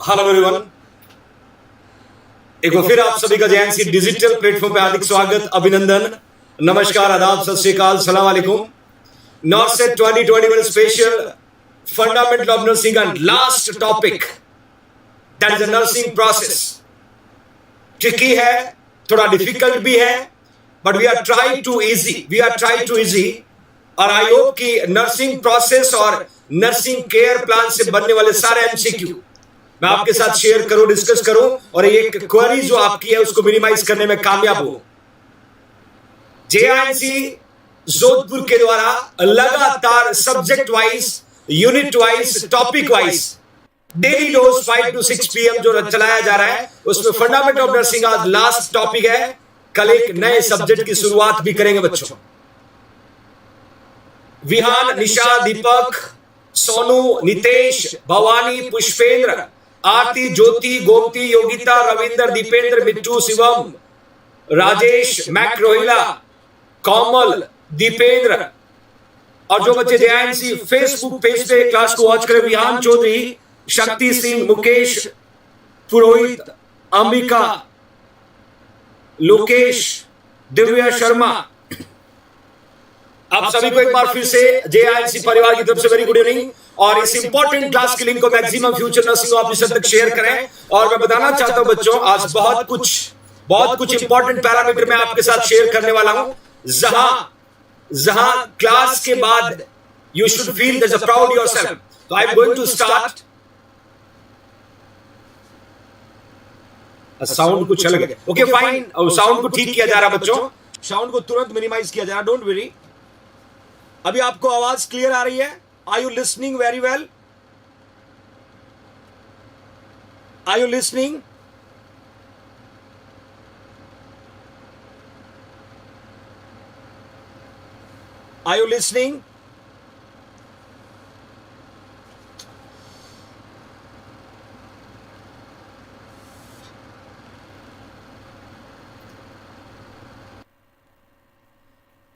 Hello everyone, एक बार फिर आप सभी का जेएनसी डिजिटल प्लेटफॉर्म पे हार्दिक स्वागत, अभिनंदन, नमस्कार, आदाब, सत श्री अकाल, सलाम वालेकुम। NORCET 2021 special fundamental of nursing and last topic, that is the nursing process. Tricky है, थोड़ा डिफिकल्ट भी है, but we are try to easy और आई होप कि नर्सिंग प्रोसेस और नर्सिंग केयर प्लान से बनने वाले सारे एमसीक्यू मैं आपके साथ शेयर करूं, डिस्कस करूं और एक क्वेरी जो आपकी है उसको मिनिमाइज करने में कामयाब हो। जेआईएनसी जोधपुर के द्वारा लगातार subject wise, unit wise, topic wise daily dose 5 to 6 PM जो चलाया जा रहा है, उसमें फंडामेंटल ऑफ नर्सिंग आज लास्ट टॉपिक है। कल एक नए सब्जेक्ट की शुरुआत भी करेंगे बच्चों। विहान, निशा, दीपक, सोनू, नितेश, भवानी, पुष्पेंद्र, आरती, ज्योति, गोमती, योगिता, रविंदर, दीपेंद्र, मिट्टू, शिवम, राजेश, मैक, रोहिला, कोमल, दीपेंद्र और जो बच्चे जेआईएनसी फेसबुक पेज पे क्लास को वॉच करें, विहान चौधरी, शक्ति सिंह, मुकेश, पुरोहित, अंबिका, लोकेश, दिव्या शर्मा, आप सभी को एक बार फिर से जेआईएनसी परिवार की तरफ से वेरी गुड इवनिंग। और इस इंपॉर्टेंट क्लास के लिंक को मैक्सिमम फ्यूचर नर्सिंग ऑफिसर तक शेयर करें। और मैं बताना चाहता हूं बच्चों, आज बहुत कुछ इंपॉर्टेंट पैरामीटर मैं आपके साथ शेयर करने वाला हूं, जहां क्लास के बाद you should feel that's a proud yourself. तो I am going to start. Sound कुछ अलग है, ओके फाइन। और साउंड को ठीक किया जा रहा है बच्चों, साउंड को तुरंत मिनिमाइज किया जा रहा है, डोंट वरी। अभी आपको आवाज क्लियर आ रही है? Are you listening very well? Are you listening? Are you listening?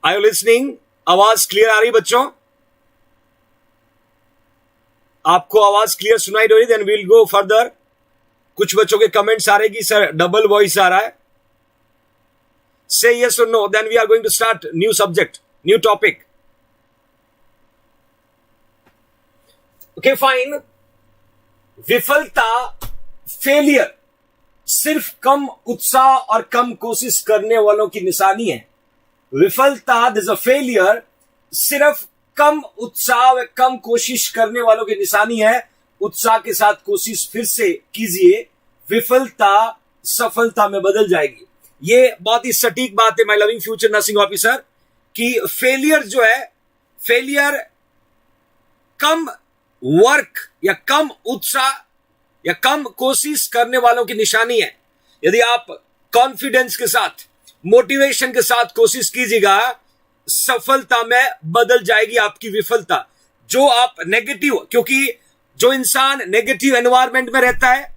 Are you listening? आवाज क्लियर आ रही बच्चों? आपको आवाज क्लियर सुनाई दे रही? Then we'll go further. कुछ बच्चों के कमेंट्स आ रहे कि सर डबल वॉइस आ रहा है। से यस और no, then we are going to start new subject, new topic. Okay fine. विफलता, फेलियर सिर्फ कम उत्साह और कम कोशिश करने वालों की निशानी है। विफलता, दिस अ फेलियर, सिर्फ कम उत्साह व कम कोशिश करने वालों की निशानी है। उत्साह के साथ कोशिश फिर से कीजिए, विफलता सफलता में बदल जाएगी। ये बहुत ही सटीक बात है my loving future nursing officer, कि फेलियर जो है, फेलियर कम वर्क या कम उत्साह या कम कोशिश करने वालों की निशानी है। यदि आप कॉन्फिडेंस के साथ, मोटिवेशन के साथ कोशिश कीजिएगा, सफलता में बदल जाएगी आपकी विफलता। जो आप नेगेटिव, क्योंकि जो इंसान नेगेटिव एनवायरनमेंट में रहता है,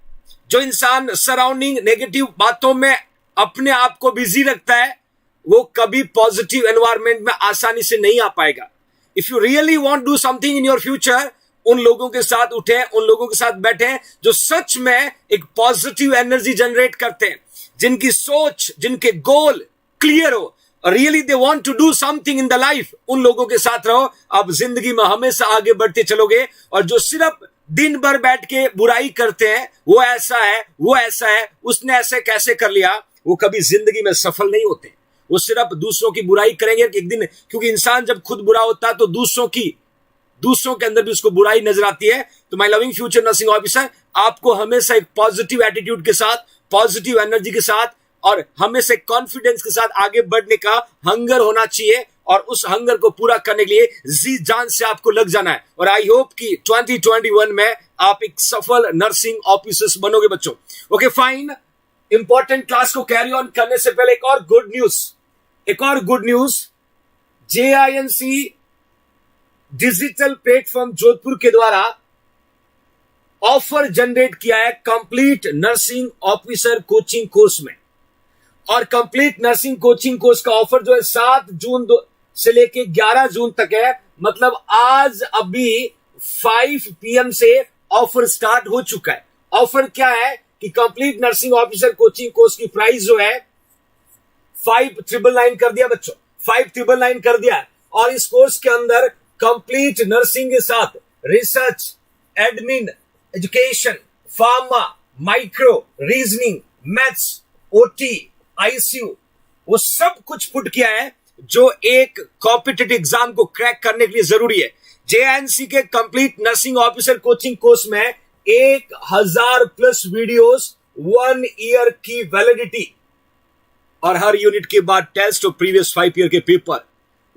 जो इंसान सराउंडिंग नेगेटिव बातों में अपने आप को बिजी रखता है, वो कभी पॉजिटिव एनवायरनमेंट में आसानी से नहीं आ पाएगा। If you really want do something in your future, उन लोगों के साथ उठें, उन लोगों के साथ बैठें जो सच में एक पॉजिटिव एनर्जी जनरेट करते हैं, जिनकी सोच, जिनके गोल क्लियर हो, really they want to do something in the life. उन लोगों के साथ रहो, आप जिंदगी में हमेशा आगे बढ़ते चलोगे। और जो सिर्फ दिन भर बैठ के बुराई करते हैं, वो ऐसा है, उसने ऐसे कैसे कर लिया, वो कभी जिंदगी में सफल नहीं होते। वो सिर्फ दूसरों की बुराई करेंगे एक दिन, क्योंकि इंसान जब खुद बुरा होता है तो दूसरों के अंदर भी उसको बुराई नजर आती है। तो my loving future nursing officer, आपको हमेशा एक पॉजिटिव एटीट्यूड के साथ, पॉजिटिव एनर्जी के साथ और हमेशा कॉन्फिडेंस के साथ आगे बढ़ने का हंगर होना चाहिए। और उस हंगर को पूरा करने के लिए जी जान से आपको लग जाना है। और आई होप कि 2021 में आप एक सफल नर्सिंग ऑफिसर्स बनोगे बच्चों। Okay fine. इंपॉर्टेंट क्लास को कैरी ऑन करने से पहले एक और good news, JINC digital platform Jodhpur के द्वारा ऑफर जनरेट किया है complete nursing officer coaching course में। और कंप्लीट नर्सिंग कोचिंग कोर्स का ऑफर जो है 7 जून से लेके 11 जून तक है। मतलब आज अभी 5 PM से ऑफर स्टार्ट हो चुका है। ऑफर क्या है कि complete nursing officer coaching course की प्राइस जो है 5,999 कर दिया बच्चों, 5,999 कर दिया। और इस कोर्स के अंदर कंप्लीट नर्सिंग के साथ research, admin, education, pharma, micro, reasoning, maths, OT, ICU, वो सब कुछ पुट किया है जो एक कॉम्पिटिटिव एग्जाम को क्रैक करने के लिए जरूरी है। जेएनसी के complete nursing officer coaching course में 1,000 प्लस वीडियोस, 1 ईयर की वैलिडिटी और हर यूनिट के बाद टेस्ट और प्रीवियस 5 ईयर के पेपर,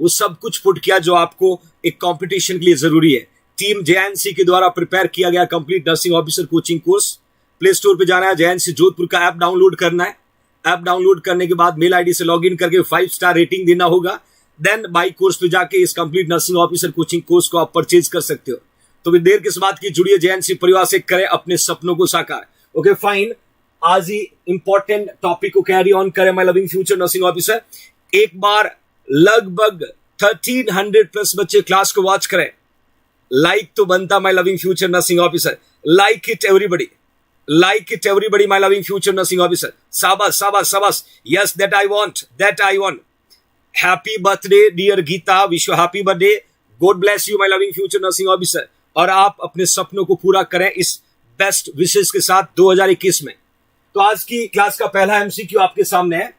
वो सब कुछ पुट किया जो आपको एक कंपटीशन के लिए जरूरी है। टीम जेएनसी के द्वारा प्रिपेयर किया गया complete nursing officer coaching course. Play store पे जाना है, जेएनसी जोधपुर का ऐप डाउनलोड करना है। ऐप डाउनलोड करने के बाद मेल आईडी से लॉगिन करके 5 स्टार रेटिंग देना होगा। देन बाई कोर्स पे जाके इस complete nursing officer coaching course को आप परचेज कर सकते हो। तो भी देर किस बात की, जुड़िए जेएनसी परिवार से, करें अपने सपनों को साकार। ओके फाइन, आज ही इंपॉर्टेंट टॉपिक को कैरी ऑन करें my loving future nursing officer. एक बार लगभग 1300 प्लस बच्चे क्लास को वॉच करें। लाइक तो बनता my loving future nursing officer, like it everybody, like it everybody my loving future nursing officer. शाबाश शाबाश शाबाश, yes that I want, that I want. Happy birthday dear Geeta, wish you happy birthday, God bless you my loving future nursing officer. और आप अपने सपनों को पूरा करें इस बेस्ट विशेष के साथ 2021 में। तो आज की क्लास का पहला एमसीक्यू आपके सामने है।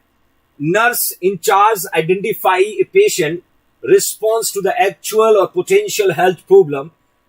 Nurse in charge identify a patient response to the actual or potential health problem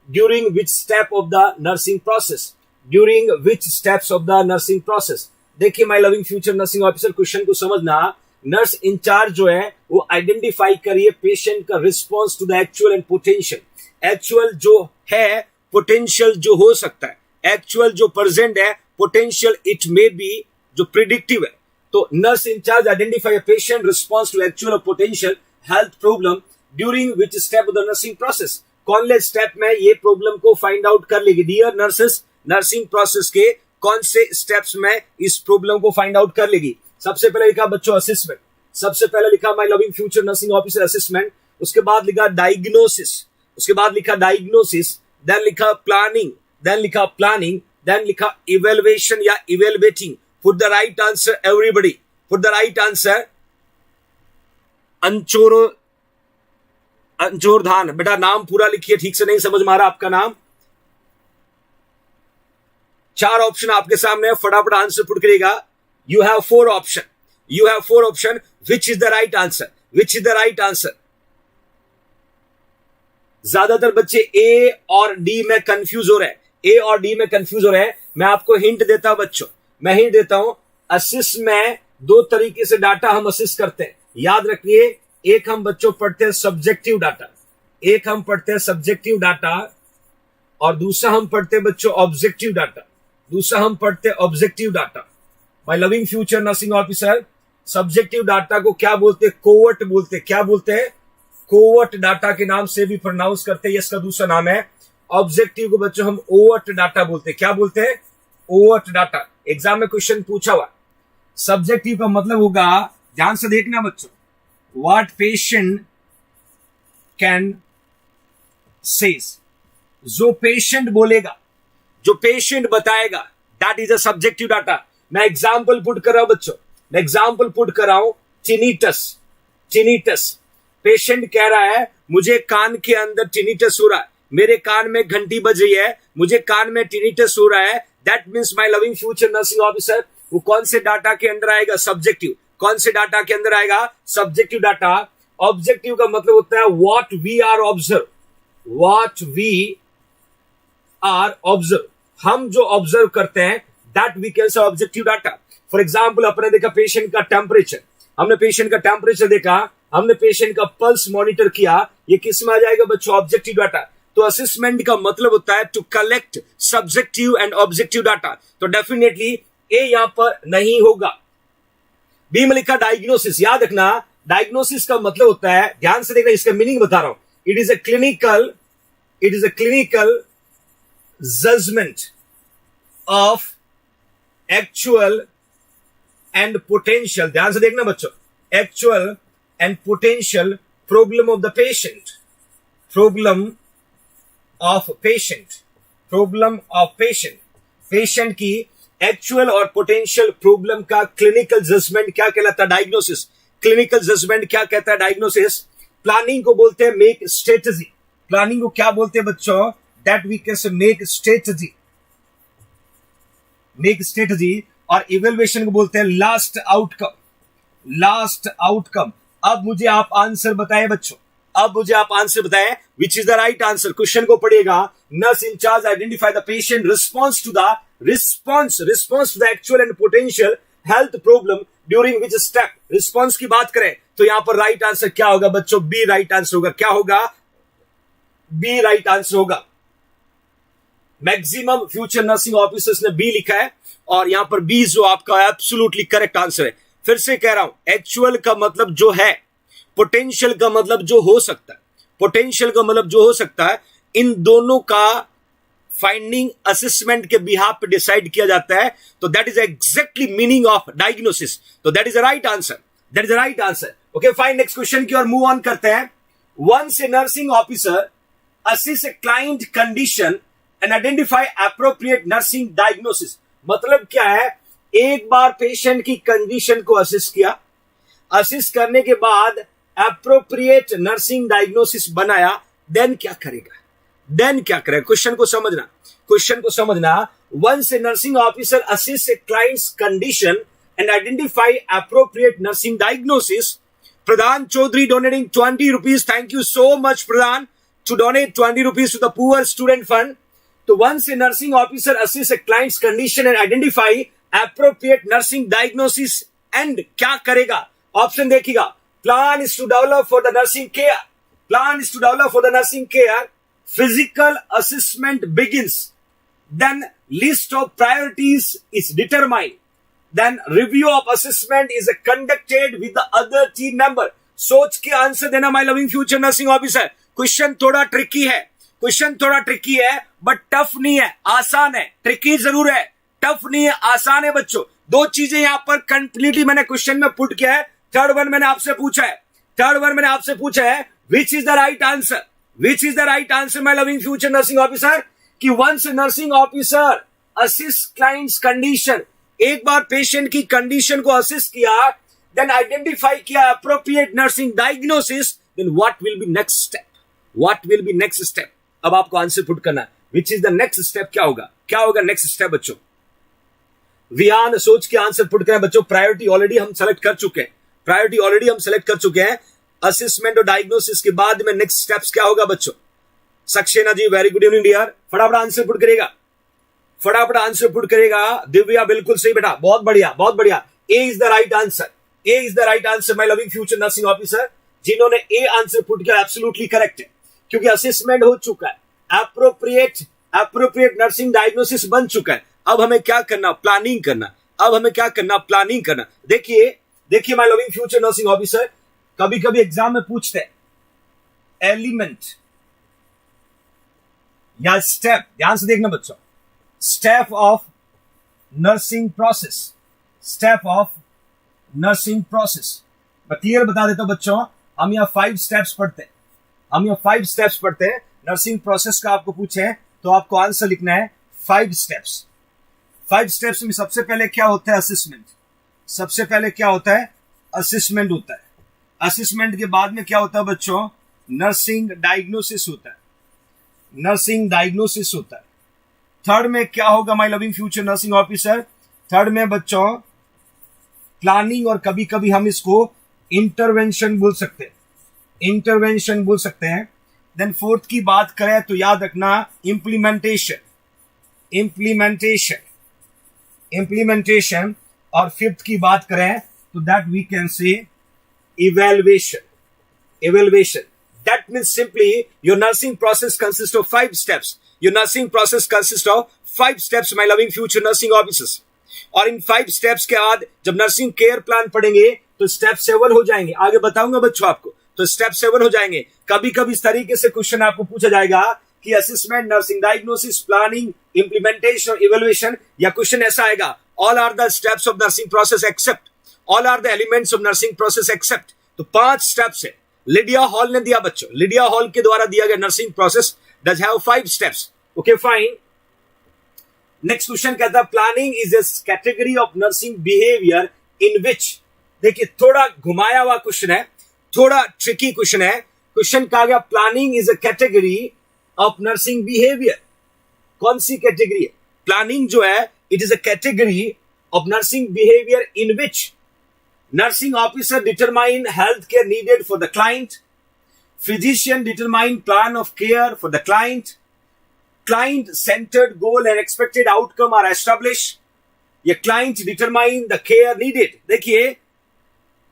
during which step of the nursing process, during which steps of the nursing process। देखिए my loving future nursing officer, question को समझना। Nurse in charge जो है वो identify करिए patient का response to the actual and potential. Actual जो है, पोटेंशियल जो हो सकता है। एक्चुअल जो प्रेजेंट है, पोटेंशियल इट मे बी जो प्रिडिक्टिव है। तो nurse in charge identify patient response to actual और potential health problem during which step of the nursing process. कौन ले स्टेप में ये प्रॉब्लम को फाइंड आउट कर लेगी। डियर नर्सेस, नर्सिंग प्रोसेस के कौन से स्टेप्स में इस प्रॉब्लम को फाइंड आउट कर लेगी। सबसे पहले लिखा बच्चों असेसमेंट, सबसे पहले लिखा my loving future nursing officer assessment. उसके बाद लिखा डायग्नोसिस, उसके बाद लिखा डायग्नोसिस, देन लिखा प्लानिंग, देन लिखा प्लानिंग, देन लिखा इवेलुएशन या evaluating. Put the right answer everybody, put the right answer. अंचोरधान, बेटा नाम पूरा लिखिए, ठीक से नहीं समझ में आ रहा आपका नाम। 4 ऑप्शन आपके सामने है, फटाफट आंसर पुट करिएगा। You have 4 option, you have 4 option. Which is the right answer, which is the right answer. ज्यादातर बच्चे ए और डी में कंफ्यूज हो रहे हैं, ए और डी में कंफ्यूज हो रहे हैं। मैं आपको हिंट देता हूं बच्चों, मैं हिंट देता हूं। असिस्ट में 2 तरीके से डाटा हम असिस्ट करते हैं, याद रखिए। एक हम बच्चों पढ़ते हैं सब्जेक्टिव डाटा, एक हम पढ़ते हैं सब्जेक्टिव डाटा, और दूसरा हम पढ़ते हैं बच्चों ऑब्जेक्टिव डाटा, दूसरा हम पढ़ते हैं objective data. My loving future nursing officer, subjective data को क्या बोलते हैं? कोवर्ट बोलते हैं। क्या बोलते हैं? कोवर्ट डाटा के नाम से भी प्रोनाउंस करते हैं, इसका दूसरा नाम है। ऑब्जेक्टिव को बच्चों हम ओवर्ट डाटा बोलते हैं। क्या बोलते हैं? Overt data. एग्जाम में क्वेश्चन पूछा हुआ, सब्जेक्टिव का मतलब होगा, ध्यान से देखना बच्चों, what patient can says, जो पेशेंट बोलेगा, जो पेशेंट बताएगा, that is a subjective data. मैं एग्जाम्पल पुट कर रहा हूं बच्चों, मैं एग्जाम्पल पुट कर रहा हूं। टिनिटस, टिनिटस, पेशेंट कह रहा है मुझे कान के अंदर टिनिटस हो रहा है, मेरे कान में घंटी बज रही है, मुझे कान में टिनिटस हो रहा है। That means my loving future nursing officer, वो कौन से डाटा के अंदर आएगा? सब्जेक्टिव। कौन से डाटा के अंदर आएगा? Subjective data. ऑब्जेक्टिव का मतलब होता है what we are observe, what we are observe, हम जो ऑब्जर्व करते हैं, that we can say objective data. For example, अपने देखा पेशेंट का टेम्परेचर, हमने पेशेंट का टेम्परेचर देखा, हमने पेशेंट का पल्स मॉनिटर किया, ये किस में आ जाएगा बच्चों? Objective data. तो असेसमेंट का मतलब होता है to collect subjective and objective data. तो डेफिनेटली ए यहां पर नहीं होगा। बी में लिखा डायग्नोसिस, याद रखना डायग्नोसिस का मतलब होता है, ध्यान से देखना, इसका मीनिंग बता रहा हूं। It is a clinical judgement of actual and potential, ध्यान से देखना बच्चों, actual and potential problem of the patient, problem of patient, problem of patient, patient की एक्चुअल और पोटेंशियल प्रॉब्लम का क्लिनिकल जजमेंट क्या कहलाता है? डायग्नोसिस। क्लिनिकल जजमेंट क्या कहता है? डायग्नोसिस। प्लानिंग को बोलते हैं मेक स्ट्रेटजी। प्लानिंग को क्या बोलते हैं बच्चों? That we can say make strategy, make strategy. और इवेल्युएशन को बोलते हैं लास्ट आउटकम, लास्ट आउटकम। अब मुझे आप आंसर बताएं बच्चों, अब मुझे आप आंसर बताएं which is the right answer. Question को पढ़िएगा। Nurse in charge identify the patient response to the actual and potential health problem during which step. Response की बात करें तो यहां पर राइट आंसर क्या होगा बच्चों? बी राइट आंसर होगा। क्या होगा? बी राइट आंसर होगा। मैक्सिमम फ्यूचर नर्सिंग ऑफिसर्स ने बी लिखा है और यहां पर बी जो आपका एब्सोल्युटली करेक्ट आंसर है। फिर से कह रहा हूं, एक्चुअल का मतलब जो है, पोटेंशियल का मतलब जो हो सकता है, पोटेंशियल का मतलब जो हो सकता है, इन दोनों का फाइंडिंग असेसमेंट के बिहाफ पे डिसाइड किया जाता है। तो that is exactly meaning of diagnosis. तो that is the right answer, that is the right answer. Okay fine, next question की ओर मूव ऑन करते हैं। Once a nursing officer assist a client condition and identify appropriate nursing diagnosis. मतलब क्या है? एक बार पेशेंट की कंडीशन को असिस्ट किया, असिस्ट करने के बाद एप्रोप्रिएट नर्सिंग डायग्नोसिस बनाया, देन क्या करेगा? देन क्या करेगा? क्वेश्चन को समझना, क्वेश्चन को समझना। Once a nursing officer assist a client's condition and identify appropriate nursing diagnosis. Pradhan Chaudhary donating 20 rupees. Thank you so much, Pradhan, to donate 20 rupees to the poor student fund. तो once a nursing officer assists a client's condition and identify appropriate nursing diagnosis and क्या करेगा? Option देखिएगा। Plan is to develop for the nursing care. Plan is to develop for the nursing care. Physical assessment begins. Then list of priorities is determined. Then review of assessment is conducted with the other team member. सोच के answer देना my loving future nursing officer. Question थोड़ा tricky है, question थोड़ा tricky है, but tough नहीं है, आसान है। ट्रिकी जरूर है, टफ नहीं है, आसान है बच्चों। दो चीजें यहां पर कंप्लीटली मैंने क्वेश्चन में पुट किया है। थर्ड वन मैंने आपसे पूछा है, which is the right answer? Which is the right answer my loving future nursing officer? कि once nursing officer assist clients condition, एक बार पेशेंट की कंडीशन को असिस्ट किया, देन आइडेंटिफाई किया appropriate nursing diagnosis, then what will be next step? What will be next step? अब आपको answer put करना है। Which is the next step? क्या होगा? क्या होगा नेक्स्ट स्टेप बच्चों? विहान सोच के आंसर पुट करें बच्चों। प्रायोरिटी ऑलरेडी हम सेलेक्ट कर चुके हैं, असेसमेंट और डायग्नोसिस के बाद में नेक्स्ट स्टेप्स क्या होगा बच्चों? Saxena ji very good evening dear. फटाफट आंसर पुट करेगा, फटाफट आंसर पुट करेगा। दिव्या बिल्कुल सही बेटा, बहुत बढ़िया बहुत बढ़िया। A is the right answer, A is the right answer my loving future nursing officer. जिन्होंने ए आंसर पुट किया एब्सोल्युटली करेक्ट है, क्योंकि असेसमेंट हो चुका है, एप्रोप्रिएट नर्सिंग डायग्नोसिस बन चुका है। अब हमें क्या करना? प्लानिंग करना। अब हमें क्या करना? प्लानिंग करना। देखिए my loving future nursing officer, कभी कभी एग्जाम में पूछते हैं एलिमेंट या स्टेप, ध्यान से देखना बच्चों, step of nursing process, step of nursing process. मैं क्लियर बता देता हूं बच्चों, हम यहाँ 5 स्टेप्स पढ़ते हैं, नर्सिंग प्रोसेस का आपको पूछे तो आपको आंसर लिखना है 5 स्टेप्स। 5 स्टेप्स में सबसे पहले क्या होता है? असेसमेंट। सबसे पहले क्या होता है? असेसमेंट होता है। असेसमेंट के बाद में क्या होता है बच्चों? नर्सिंग डायग्नोसिस होता है, नर्सिंग डायग्नोसिस होता है। थर्ड में क्या होगा my loving future nursing officer? Third में बच्चों प्लानिंग, और कभी कभी हम इसको इंटरवेंशन बोल सकते हैं, देन फोर्थ की बात करें तो याद रखना इम्प्लीमेंटेशन, और फिफ्थ की बात करें तो that we can say evaluation. That means simply your nursing process consists of 5 steps. Your nursing process consists of 5 steps, my loving future nursing officers. और इन 5 steps के बाद जब नर्सिंग केयर प्लान पढ़ेंगे तो स्टेप 7 हो जाएंगे। आगे बताऊंगा बच्चों आपको, तो स्टेप 7 हो जाएंगे। कभी कभी इस तरीके से क्वेश्चन आपको पूछा जाएगा कि assessment, nursing diagnosis, planning, implementation, evaluation, या क्वेश्चन ऐसा आएगा all are the steps of nursing process except, all are the elements of nursing process except. तो 5 स्टेप्स है, लिडिया हॉल ने दिया बच्चों, लिडिया हॉल के द्वारा दिया गया nursing process does have 5 steps. Okay fine, next question कहता है planning is a category of nursing behaviour in which, देखिए थोड़ा घुमाया हुआ क्वेश्चन है, थोड़ा ट्रिकी क्वेश्चन है। क्वेश्चन कहा गया planning is a category of nursing behaviour, कौन सी कैटेगरी है? प्लानिंग जो है it is a category of nursing behaviour in which nursing officer determine health care needed for the client, physician determine plan of care for the client, client centered goal and expected outcome are established, या client determine the care needed। देखिए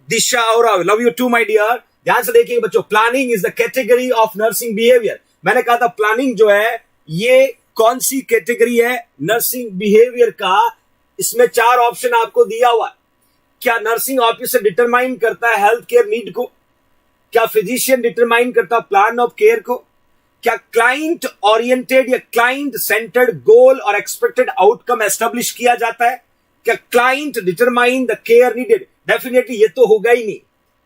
दिशा और love you too my dear, ध्यान से देखिए बच्चों, planning is the category of nursing behaviour. मैंने कहा था प्लानिंग जो है ये कौन सी कैटेगरी है नर्सिंग बिहेवियर का, इसमें 4 ऑप्शन आपको दिया हुआ है। क्या नर्सिंग ऑफिसर डिटरमाइन करता है हेल्थ केयर नीड को? क्या फिजिशियन डिटरमाइन करता है प्लान ऑफ केयर को? क्या क्लाइंट ओरिएंटेड या क्लाइंट सेंटर्ड गोल और एक्सपेक्टेड आउटकम एस्टेब्लिश किया जाता है? क्या client determine the care needed? Definitely ये तो होगा ही नहीं,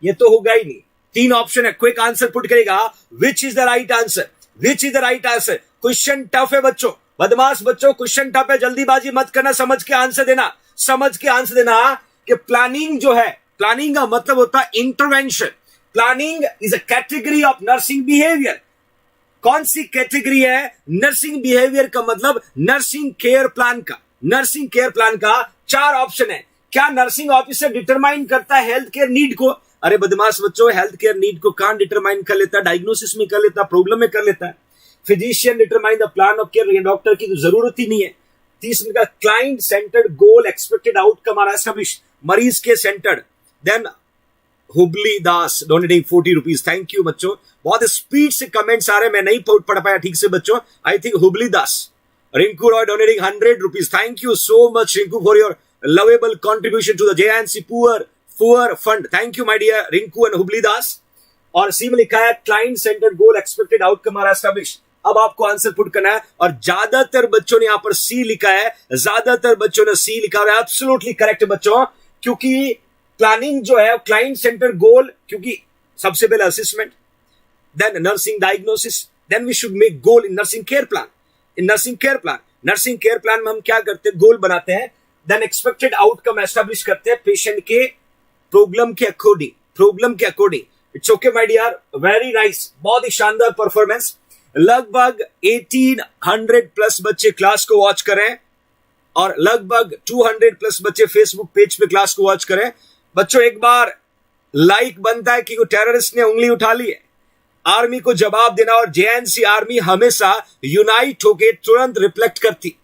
ये तो होगा ही नहीं। 3 ऑप्शन है, क्विक आंसर पुट करेगा। विच is the right answer? Which is the right answer? Question tough है बच्चों, बदमाश बच्चों, क्वेश्चन टफ है, जल्दीबाजी मत करना, समझ के आंसर देना, समझ के आंसर देना कि प्लानिंग जो है, प्लानिंग का मतलब होता है intervention. Planning is a category of nursing behaviour. कौन सी कैटेगरी है नर्सिंग बिहेवियर का? मतलब नर्सिंग केयर प्लान का, नर्सिंग केयर प्लान का 4 ऑप्शन है। क्या नर्सिंग ऑफिसर डिटरमाइन करता है हेल्थ केयर नीड को? अरे बदमाश बच्चों, हेल्थ केयर नीड को कहां डिटरमाइन कर लेता है? डायग्नोसिस में कर लेता है, प्रॉब्लम में कर लेता है। Physician determine the plan of care, doctor की तो जरूरत ही नहीं है। 30 का client centred goal expected outcome are establish, मरीज के centred. Then Hubli Das donating 40 rupees, thank you बच्चों, बहुत स्पीड से कमेंट्स आ रहे, मैं नहीं पढ़ पाया ठीक से बच्चों। I think Hubli Das. Rinku Roy donating 100 rupees, thank you so much Rinku for your lovable contribution to the JNC poor fund, thank you my dear Rinku and Hubli Das. और सी में लिखा है client centred goal expected outcome are establish. अब आपको आंसर पुट करना है, और ज्यादातर बच्चों ने यहां पर सी लिखा है, ज्यादातर बच्चों ने सी लिखा है, एब्सोल्युटली करेक्ट बच्चों, क्योंकि प्लानिंग जो है क्लाइंट सेंटर गोल, क्योंकि सबसे पहले assessment, then nursing diagnosis, then we should make goal in nursing care plan. In nursing care plan, nursing care plan में हम क्या करते हैं? गोल बनाते हैं, देन एक्सपेक्टेड आउटकम एस्टैब्लिश करते हैं पेशेंट के प्रॉब्लम के according. It's okay my dear, very nice, बहुत ही शानदार परफॉर्मेंस। लगभग 1800 प्लस बच्चे क्लास को वॉच करें और लगभग 200 प्लस बच्चे फेसबुक पेज पे क्लास को वॉच करें। बच्चों एक बार लाइक बनता है कि टेररिस्ट ने उंगली उठा ली है, आर्मी को जवाब देना, और JNC आर्मी हमेशा यूनाइट होके तुरंत रिफ्लेक्ट करती।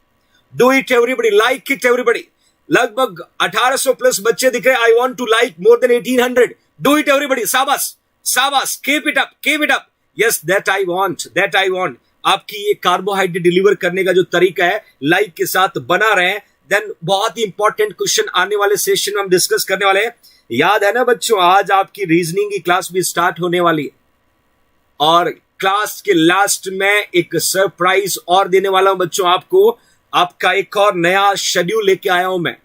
Do it everybody, like it everybody. लगभग 1800 प्लस बच्चे दिख रहे, I want to like more than 1800। Do it everybody, शाबाश शाबाश, keep it up. Yes that I want. आपकी ये कार्बोहाइड्रेट डिलीवर करने का जो तरीका है, लाइक के साथ बना रहे हैं। देन बहुत ही इंपॉर्टेंट क्वेश्चन आने वाले सेशन में हम डिस्कस करने वाले हैं। याद है ना बच्चों, आज आपकी रीजनिंग की क्लास भी स्टार्ट होने वाली है, और क्लास के लास्ट में एक सरप्राइज और देने वाला हूं बच्चों आपको। आपका एक और नया शेड्यूल लेके आया हूं मैं,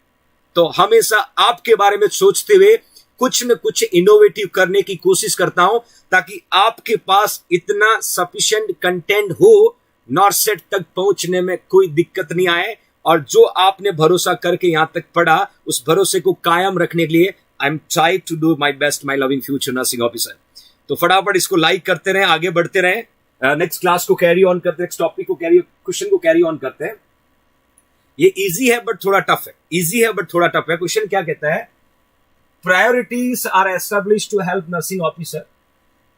तो हमेशा आपके बारे में सोचते हुए कुछ न कुछ इनोवेटिव करने की कोशिश करता हूं, ताकि आपके पास इतना सफिशिएंट कंटेंट हो, नॉर्सेट तक पहुंचने में कोई दिक्कत नहीं आए, और जो आपने भरोसा करके यहां तक पढ़ा, उस भरोसे को कायम रखने के लिए I am try to do my best my loving future nursing officer. तो फटाफट इसको लाइक करते रहें, आगे बढ़ते रहें, नेक्स्ट क्लास को कैरी ऑन करते हैं, नेक्स्ट टॉपिक को क्वेश्चन को कैरी ऑन करते हैं। ये इजी है बट थोड़ा टफ है, इजी है बट थोड़ा टफ है। क्वेश्चन क्या कहता है? Priorities are established to help nursing officer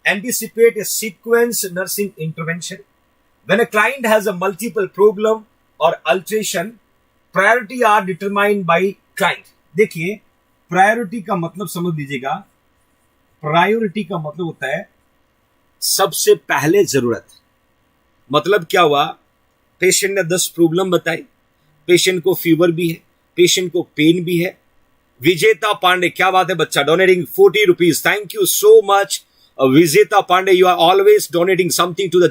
anticipate a sequence nursing intervention. When a client has a multiple problem or alteration, priority are determined by client. देखिए, priority का मतलब समझ लीजिएगा, प्रायोरिटी का मतलब होता है सबसे पहले जरूरत। मतलब क्या हुआ? पेशेंट ने 10 प्रॉब्लम बताई, पेशेंट को फीवर भी है, पेशेंट को पेन भी है। विजेता पांडे, क्या बात है बच्चा, donating 40 rupees, thank you so much Vijeta Pandey, you are always donating something to the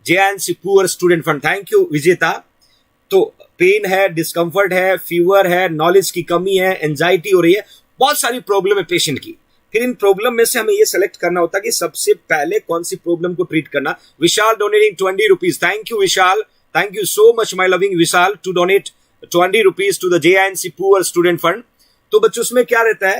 JNC poor student fund, thank you Vijeta. तो पेन है, डिस्कंफर्ट है, फीवर है, नॉलेज की कमी है, एंजाइटी हो रही है, बहुत सारी प्रॉब्लम है पेशेंट की। फिर इन प्रॉब्लम में से हमें ये सेलेक्ट करना होता है कि सबसे पहले कौन सी प्रॉब्लम को ट्रीट करना। Vishal donating 20 rupees, thank you Vishal, Thank you so much, my loving Vishal, to donate 20 rupees to the JINC Poor Student Fund. तो बच्चों उसमें क्या रहता है,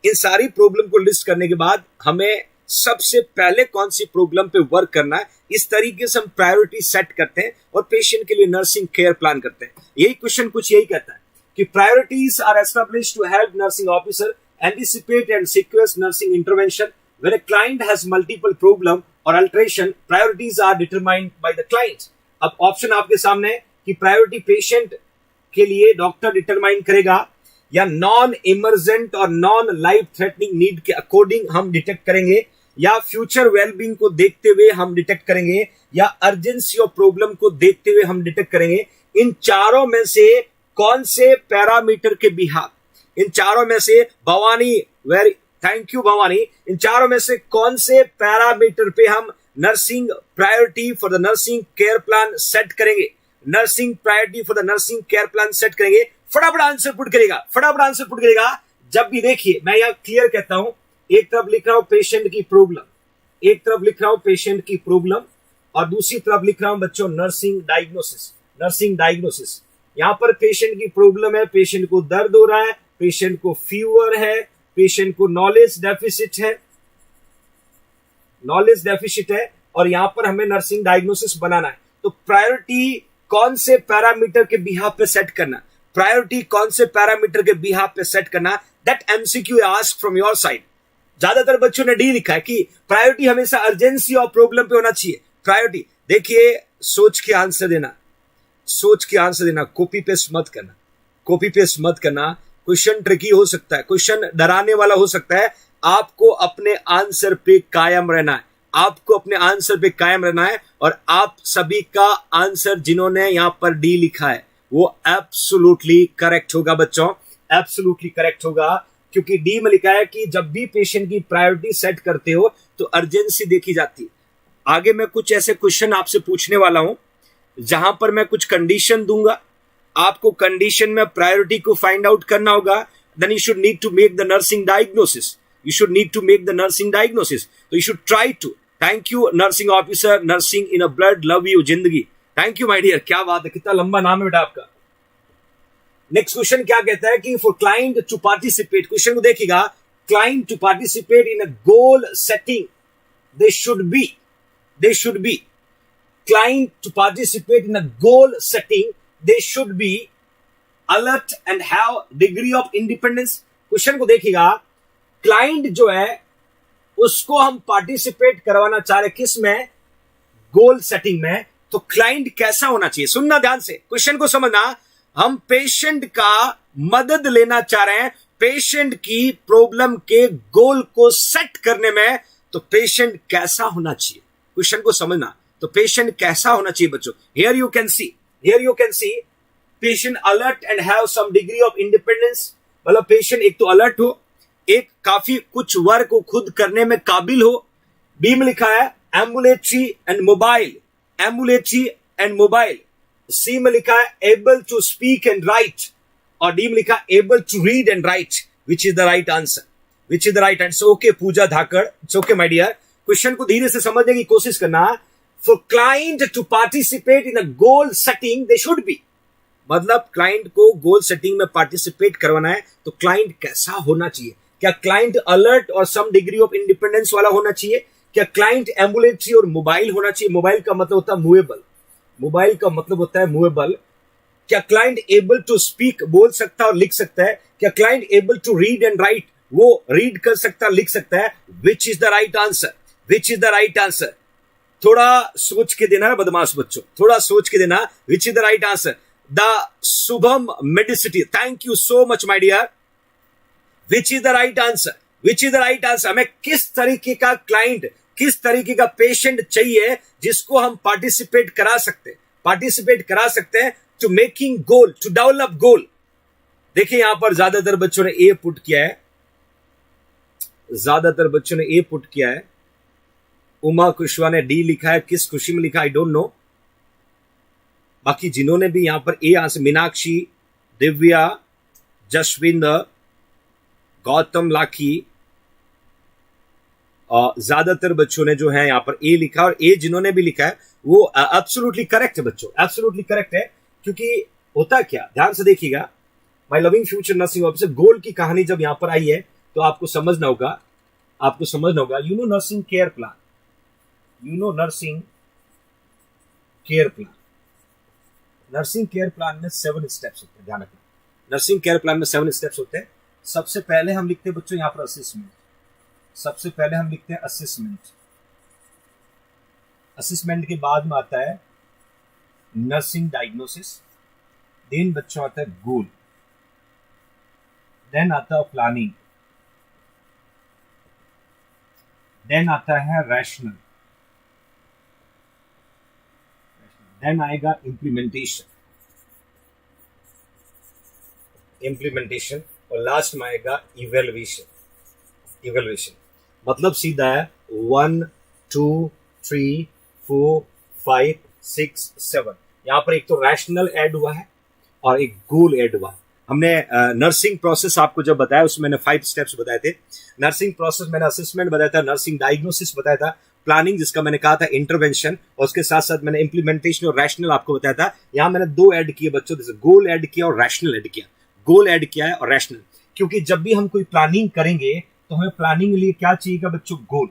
इन सारी प्रॉब्लम को लिस्ट करने के बाद हमें सबसे पहले कौन सी प्रॉब्लम पे वर्क करना है, इस तरीके से हम प्रायोरिटी सेट करते हैं और पेशेंट के लिए नर्सिंग केयर प्लान करते हैं. यही क्वेश्चन कुछ यही कहता है कि priorities are established to help nursing officer anticipate and sequence nursing intervention when a client has multiple problem और alteration. Priorities are determined by the client. अब ऑप्शन आपके सामने है कि प्रायोरिटी पेशेंट के लिए डॉक्टर डिटरमाइन करेगा या नॉन इमरजेंट और नॉन लाइफ थ्रेटनिंग नीड के अकॉर्डिंग हम डिटेक्ट करेंगे, या फ्यूचर वेलबींग को देखते हुए हम डिटेक्ट करेंगे, या अर्जेंसी ऑफ प्रॉब्लम को देखते हुए हम डिटेक्ट करेंगे. इन चारों में से कौन से पैरामीटर के बिहाफ, इन चारों में से Bhavani, very thank you Bhavani, इन चारों में से कौन से पैरामीटर पे हम nursing priority for the nursing care plan set करेंगे, nursing priority for the nursing care plan set करेंगे. फटाफट आंसर पुट करेगा, फटाफट आंसर पुट करेगा. जब भी देखिए मैं यहां क्लियर कहता हूं, एक तरफ लिख रहा हूं पेशेंट की प्रॉब्लम, एक तरफ लिख रहा हूं पेशेंट की प्रॉब्लम और दूसरी तरफ लिख रहा हूं बच्चों नर्सिंग डायग्नोसिस, नर्सिंग डायग्नोसिस. यहां पर पेशेंट की प्रॉब्लम है, पेशेंट को दर्द हो रहा है, पेशेंट को फीवर है, पेशेंट को नॉलेज डेफिसिट है, नॉलेज डेफिसिट है, और यहां पर हमें नर्सिंग डायग्नोसिस बनाना है. तो प्रायोरिटी कौन से पैरामीटर के बिहाफ पे सेट करना, प्रायोरिटी कौन से पैरामीटर के बिहाफ पे सेट करना, that MCQ ask from your side. ज्यादातर बच्चों ने डी लिखा है कि प्रायोरिटी हमेशा अर्जेंसी और प्रॉब्लम पे होना चाहिए. प्रायोरिटी देखिए, सोच के आंसर देना, सोच के आंसर देना, कॉपी पेस्ट मत करना, कॉपी पेस्ट मत करना. क्वेश्चन ट्रिकी हो सकता है, क्वेश्चन डराने वाला हो सकता है. आपको अपने आंसर पे कायम रहना है, आपको अपने आंसर पे कायम रहना है. और आप सभी का आंसर जिन्होंने यहां पर डी लिखा है वो एब्सोल्युटली करेक्ट होगा बच्चों, एब्सोल्युटली करेक्ट होगा, क्योंकि डी में लिखा है कि जब भी पेशेंट की प्रायोरिटी सेट करते हो तो अर्जेंसी देखी जाती है. आगे मैं कुछ ऐसे क्वेश्चन आपसे पूछने वाला हूं जहां पर मैं कुछ कंडीशन दूंगा, आपको कंडीशन में प्रायोरिटी को फाइंड आउट करना होगा. Then you should need to make the nursing diagnosis, you should need to make the nursing diagnosis. So you should try to. Thank you nursing officer, nursing in a blood, love you जिंदगी. Thank you my dear. क्या बात है, कितना लंबा नाम है बेटा आपका. नेक्स्ट क्वेश्चन क्या कहता है कि for client to participate, question को देखिएगा, client to participate in a goal setting they should be client to participate in a goal setting they should be alert and have degree of independence. Question को देखिएगा, client जो है उसको हम participate करवाना चाह रहे किस में, गोल सेटिंग में. तो क्लाइंट कैसा होना चाहिए, सुनना ध्यान से, क्वेश्चन को समझना. हम पेशेंट का मदद लेना चाह रहे हैं पेशेंट की प्रॉब्लम के गोल को सेट करने में, तो पेशेंट कैसा होना चाहिए, क्वेश्चन को समझना. तो पेशेंट कैसा होना चाहिए बच्चों, here you can see patient alert and have some degree of independence. मतलब पेशेंट एक तो अलर्ट हो, एक काफी कुछ वर्क को खुद करने में काबिल हो. बी में लिखा है ambulatory and mobile, ambulatory and mobile. C में लिखा है able to speak and write, और डी में लिखा है able to read and write. Which is the right answer, which is the right answer. Okay Pooja Dhakad, it's okay my dear. Question को धीरे से समझने की कोशिश करना. For client to participate in a goal setting they should be, मतलब client को goal setting में पार्टिसिपेट करवाना है तो क्लाइंट कैसा होना चाहिए. क्या क्लाइंट अलर्ट और सम डिग्री ऑफ इंडिपेंडेंस वाला होना चाहिए, क्या क्लाइंट एम्बुलेटरी और मोबाइल होना चाहिए. मोबाइल का मतलब होता है मूवेबल, मोबाइल का मतलब होता है मूवेबल. क्या क्लाइंट एबल टू स्पीक, बोल सकता है और लिख सकता है. क्या client able to read and write, वो रीड कर सकता है लिख सकता है. Which is the right answer, which is the right answer. थोड़ा सोच के देना बदमाश बच्चों, थोड़ा सोच के देना. Which is the right answer. The Shubham Medicity, thank you so much my dear. Which is the right answer, which is the right answer. हमें किस तरीके का क्लाइंट, किस तरीके का पेशेंट चाहिए जिसको हम पार्टिसिपेट करा सकते हैं to making goal, to develop goal. देखिए यहां पर ज्यादातर बच्चों ने ए पुट किया है, उमा कुशवाहा ने डी लिखा है, किस खुशी में लिखा आई डोंट नो. बाकी जिन्होंने भी यहां पर ए आंसर, मीनाक्षी, दिव्या, जसविंदर, गौतम लाखी, ज्यादातर बच्चों ने जो है यहाँ पर ए लिखा, और ए जिन्होंने भी लिखा है वो एब्सोल्युटली करेक्ट है बच्चों, एब्सोल्युटली करेक्ट है। क्योंकि होता क्या, ध्यान से देखिएगा, my loving future nursing officer, goal की कहानी जब यहां पर आई है तो आपको समझना होगा, you know nursing care plan, nursing care plan, nursing care plan में 7 स्टेप्स होते हैं, ध्यान रखना, नर्सिंग केयर प्लान में 7 स्टेप्स होते हैं। सबसे पहले हम लिखते हैं बच्चों यहां पर असेसमेंट, सबसे पहले हम लिखते हैं असेसमेंट, असेसमेंट के बाद में आता है नर्सिंग डायग्नोसिस, देन बच्चों आता है गोल, देन आता है प्लानिंग, देन आता है रैशनल, देन आएगा इम्प्लीमेंटेशन और लास्ट में आएगा इवेल्युएशन। मतलब सीधा है 1 2 3 4 5 6 7। यहां पर एक तो रैशनल ऐड हुआ है और एक गोल ऐड हुआ है। हमने नर्सिंग प्रोसेस आपको जब बताया उसमें मैंने 5 स्टेप्स बताए थे। नर्सिंग प्रोसेस मैंने असेसमेंट बताया था, नर्सिंग डायग्नोसिस बताया था, प्लानिंग जिसका मैंने कहा था इंटरवेंशन, और उसके साथ साथ मैंने इंप्लीमेंटेशन और रैशनल आपको बताया था। यहां मैंने 2 ऐड किए बच्चों, जैसे गोल ऐड किया और रैशनल ऐड किया, गोल ऐड किया है और रैशनल। क्योंकि जब भी हम कोई प्लानिंग करेंगे तो हमें प्लानिंग के लिए क्या चाहिएगा बच्चों, गोल।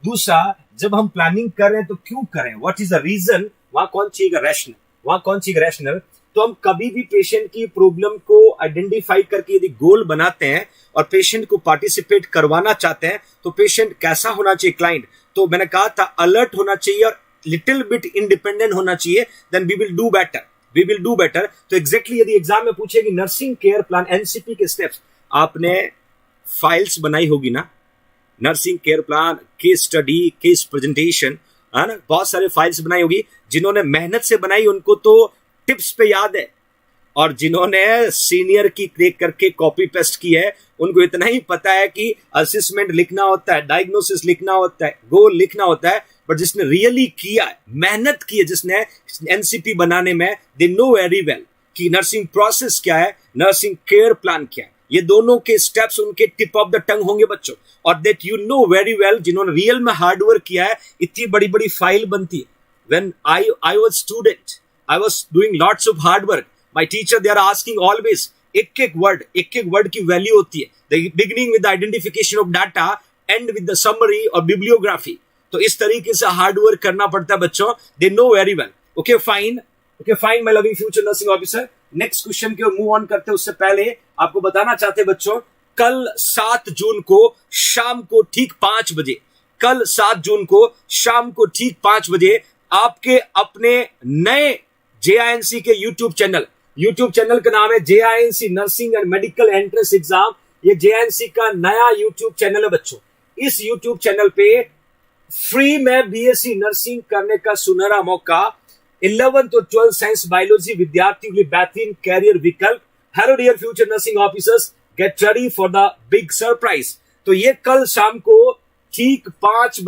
दूसरा, जब हम प्लानिंग कर रहे हैं तो क्यों करें, व्हाट इज द रीजन, वहां कौन चाहिएगा रैशनल, वहां कौन चाहिएगा रैशनल। तो हम कभी भी पेशेंट की प्रॉब्लम को आइडेंटिफाई करके यदि गोल बनाते हैं और पेशेंट को पार्टिसिपेट करवाना चाहते हैं तो पेशेंट कैसा होना चाहिए, क्लाइंट, तो मैंने कहा था अलर्ट होना चाहिए और लिटिल बिट इंडिपेंडेंट होना चाहिए, then we will do better. तो एग्जैक्टली यदि एग्जाम में पूछेगी नर्सिंग केयर प्लान एनसीपी के स्टेप्स, आपने फाइल्स बनाई होगी ना, nursing care plan, case study, case presentation, है ना, बहुत सारे फाइल्स बनाई होगी। जिन्होंने मेहनत से बनाई उनको तो टिप्स पे याद है, और जिन्होंने सीनियर की क्लिक करके कॉपी पेस्ट की है उनको इतना ही पता है कि असेसमेंट लिखना होता है, डायग्नोसिस लिखना होता है, गोल लिखना होता है। बट जिसने रियली किया है, मेहनत की है, जिसने एनसीपी बनाने में, दे नो वेरी वेल कि नर्सिंग प्रोसेस क्या है, नर्सिंग केयर प्लान क्या है। ये दोनों के स्टेप्स उनके टिप ऑफ द टंग होंगे बच्चों, और that you know very well, जिन्होंने रियल में हार्डवर्क किया है। इतनी बड़ी बड़ी फाइल बनती है। When I was student, I was doing lots of hard work. My teacher, they are asking always, एक वर्ड की वैल्यू होती है। The beginning with the identification of data, end with the summary or bibliography. तो इस तरीके से hard work करना पड़ता है बच्चों। They know very well. Okay, fine, my loving future nursing officer. Next question की ओर मूव ऑन करते हैं उससे पहले आपको बताना चाहते हैं बच्चों, कल 7 जून को शाम को ठीक 5 बजे, कल 7 जून को शाम को ठीक 5 बजे आपके अपने नए JINC के यूट्यूब चैनल का नाम है JINC nursing and medical entrance exam. ये JINC का नया यूट्यूब चैनल है बच्चों। इस यूट्यूब चैनल पे फ्री में BSc नर्सिंग करने का सुनहरा मौका, 11th और 12th साइंस बायोलॉजी विद्यार्थियों के लिए बेहतरीन कैरियर विकल्प। Hello dear future nursing officers, get ready for the big surprise. तो ये कल शाम को ठीक 5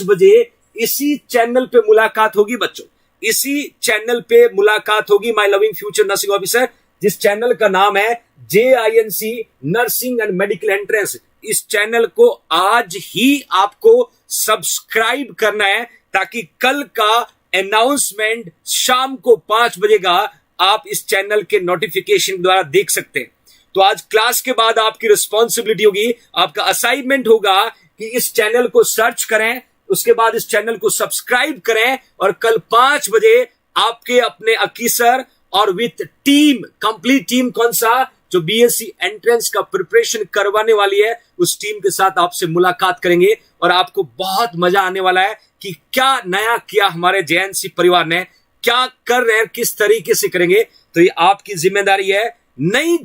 बजे इसी चैनल पे मुलाकात होगी बच्चों, इसी चैनल पे मुलाकात होगी my loving future nursing officer, जिस चैनल का नाम है JINC nursing and medical entrance. इस चैनल को आज ही आपको सब्सक्राइब करना है ताकि कल का अनाउंसमेंट शाम को 5 बजे का आप इस चैनल के नोटिफिकेशन द्वारा देख सकते हैं। तो आज क्लास के बाद आपकी रिस्पॉन्सिबिलिटी होगी, आपका असाइनमेंट होगा कि इस चैनल को सर्च करें, उसके बाद इस चैनल को सब्सक्राइब करें और कल 5 बजे आपके अपने अकीसर और विथ टीम, कंप्लीट टीम, कौन सा, जो BSc एंट्रेंस का प्रिपरेशन करवाने वाली है, उस टीम के साथ आपसे मुलाकात करेंगे और आपको बहुत मजा आने वाला है कि क्या नया किया हमारे JINC परिवार ने, क्या कर रहे हैं, किस तरीके से करेंगे। तो ये आपकी जिम्मेदारी है। नई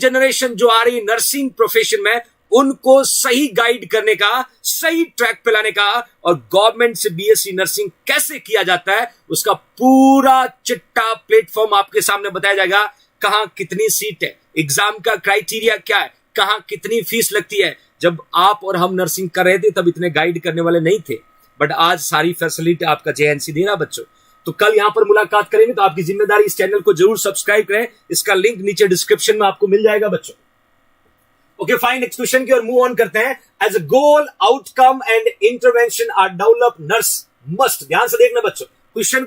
जनरेशन जो आ रही है नर्सिंग प्रोफेशन में, उनको सही गाइड करने का, सही ट्रैक पे लाने का, और गवर्नमेंट से BSc नर्सिंग कैसे किया जाता है उसका पूरा चिट्टा प्लेटफॉर्म आपके सामने बताया जाएगा। कहां कितनी सीट है, एग्जाम का क्राइटेरिया क्या है, कहां कितनी फीस लगती है। जब आप और हम नर्सिंग कर रहे थे तब इतने गाइड करने वाले नहीं थे, बट आज सारी फैसिलिटी आपका JINC दे रहा बच्चों। तो कल यहां पर मुलाकात करेंगे, तो आपकी जिम्मेदारी इस चैनल को जरूर सब्सक्राइब करें। इसका लिंक नीचे डिस्क्रिप्शन में आपको मिल जाएगा बच्चों। ओके फाइन, नेक्स्ट क्वेश्चन की ओर मूव ऑन करते हैं. As a goal, outcome and intervention are develop nurse must. ध्यान से देखना बच्चों, क्वेश्चन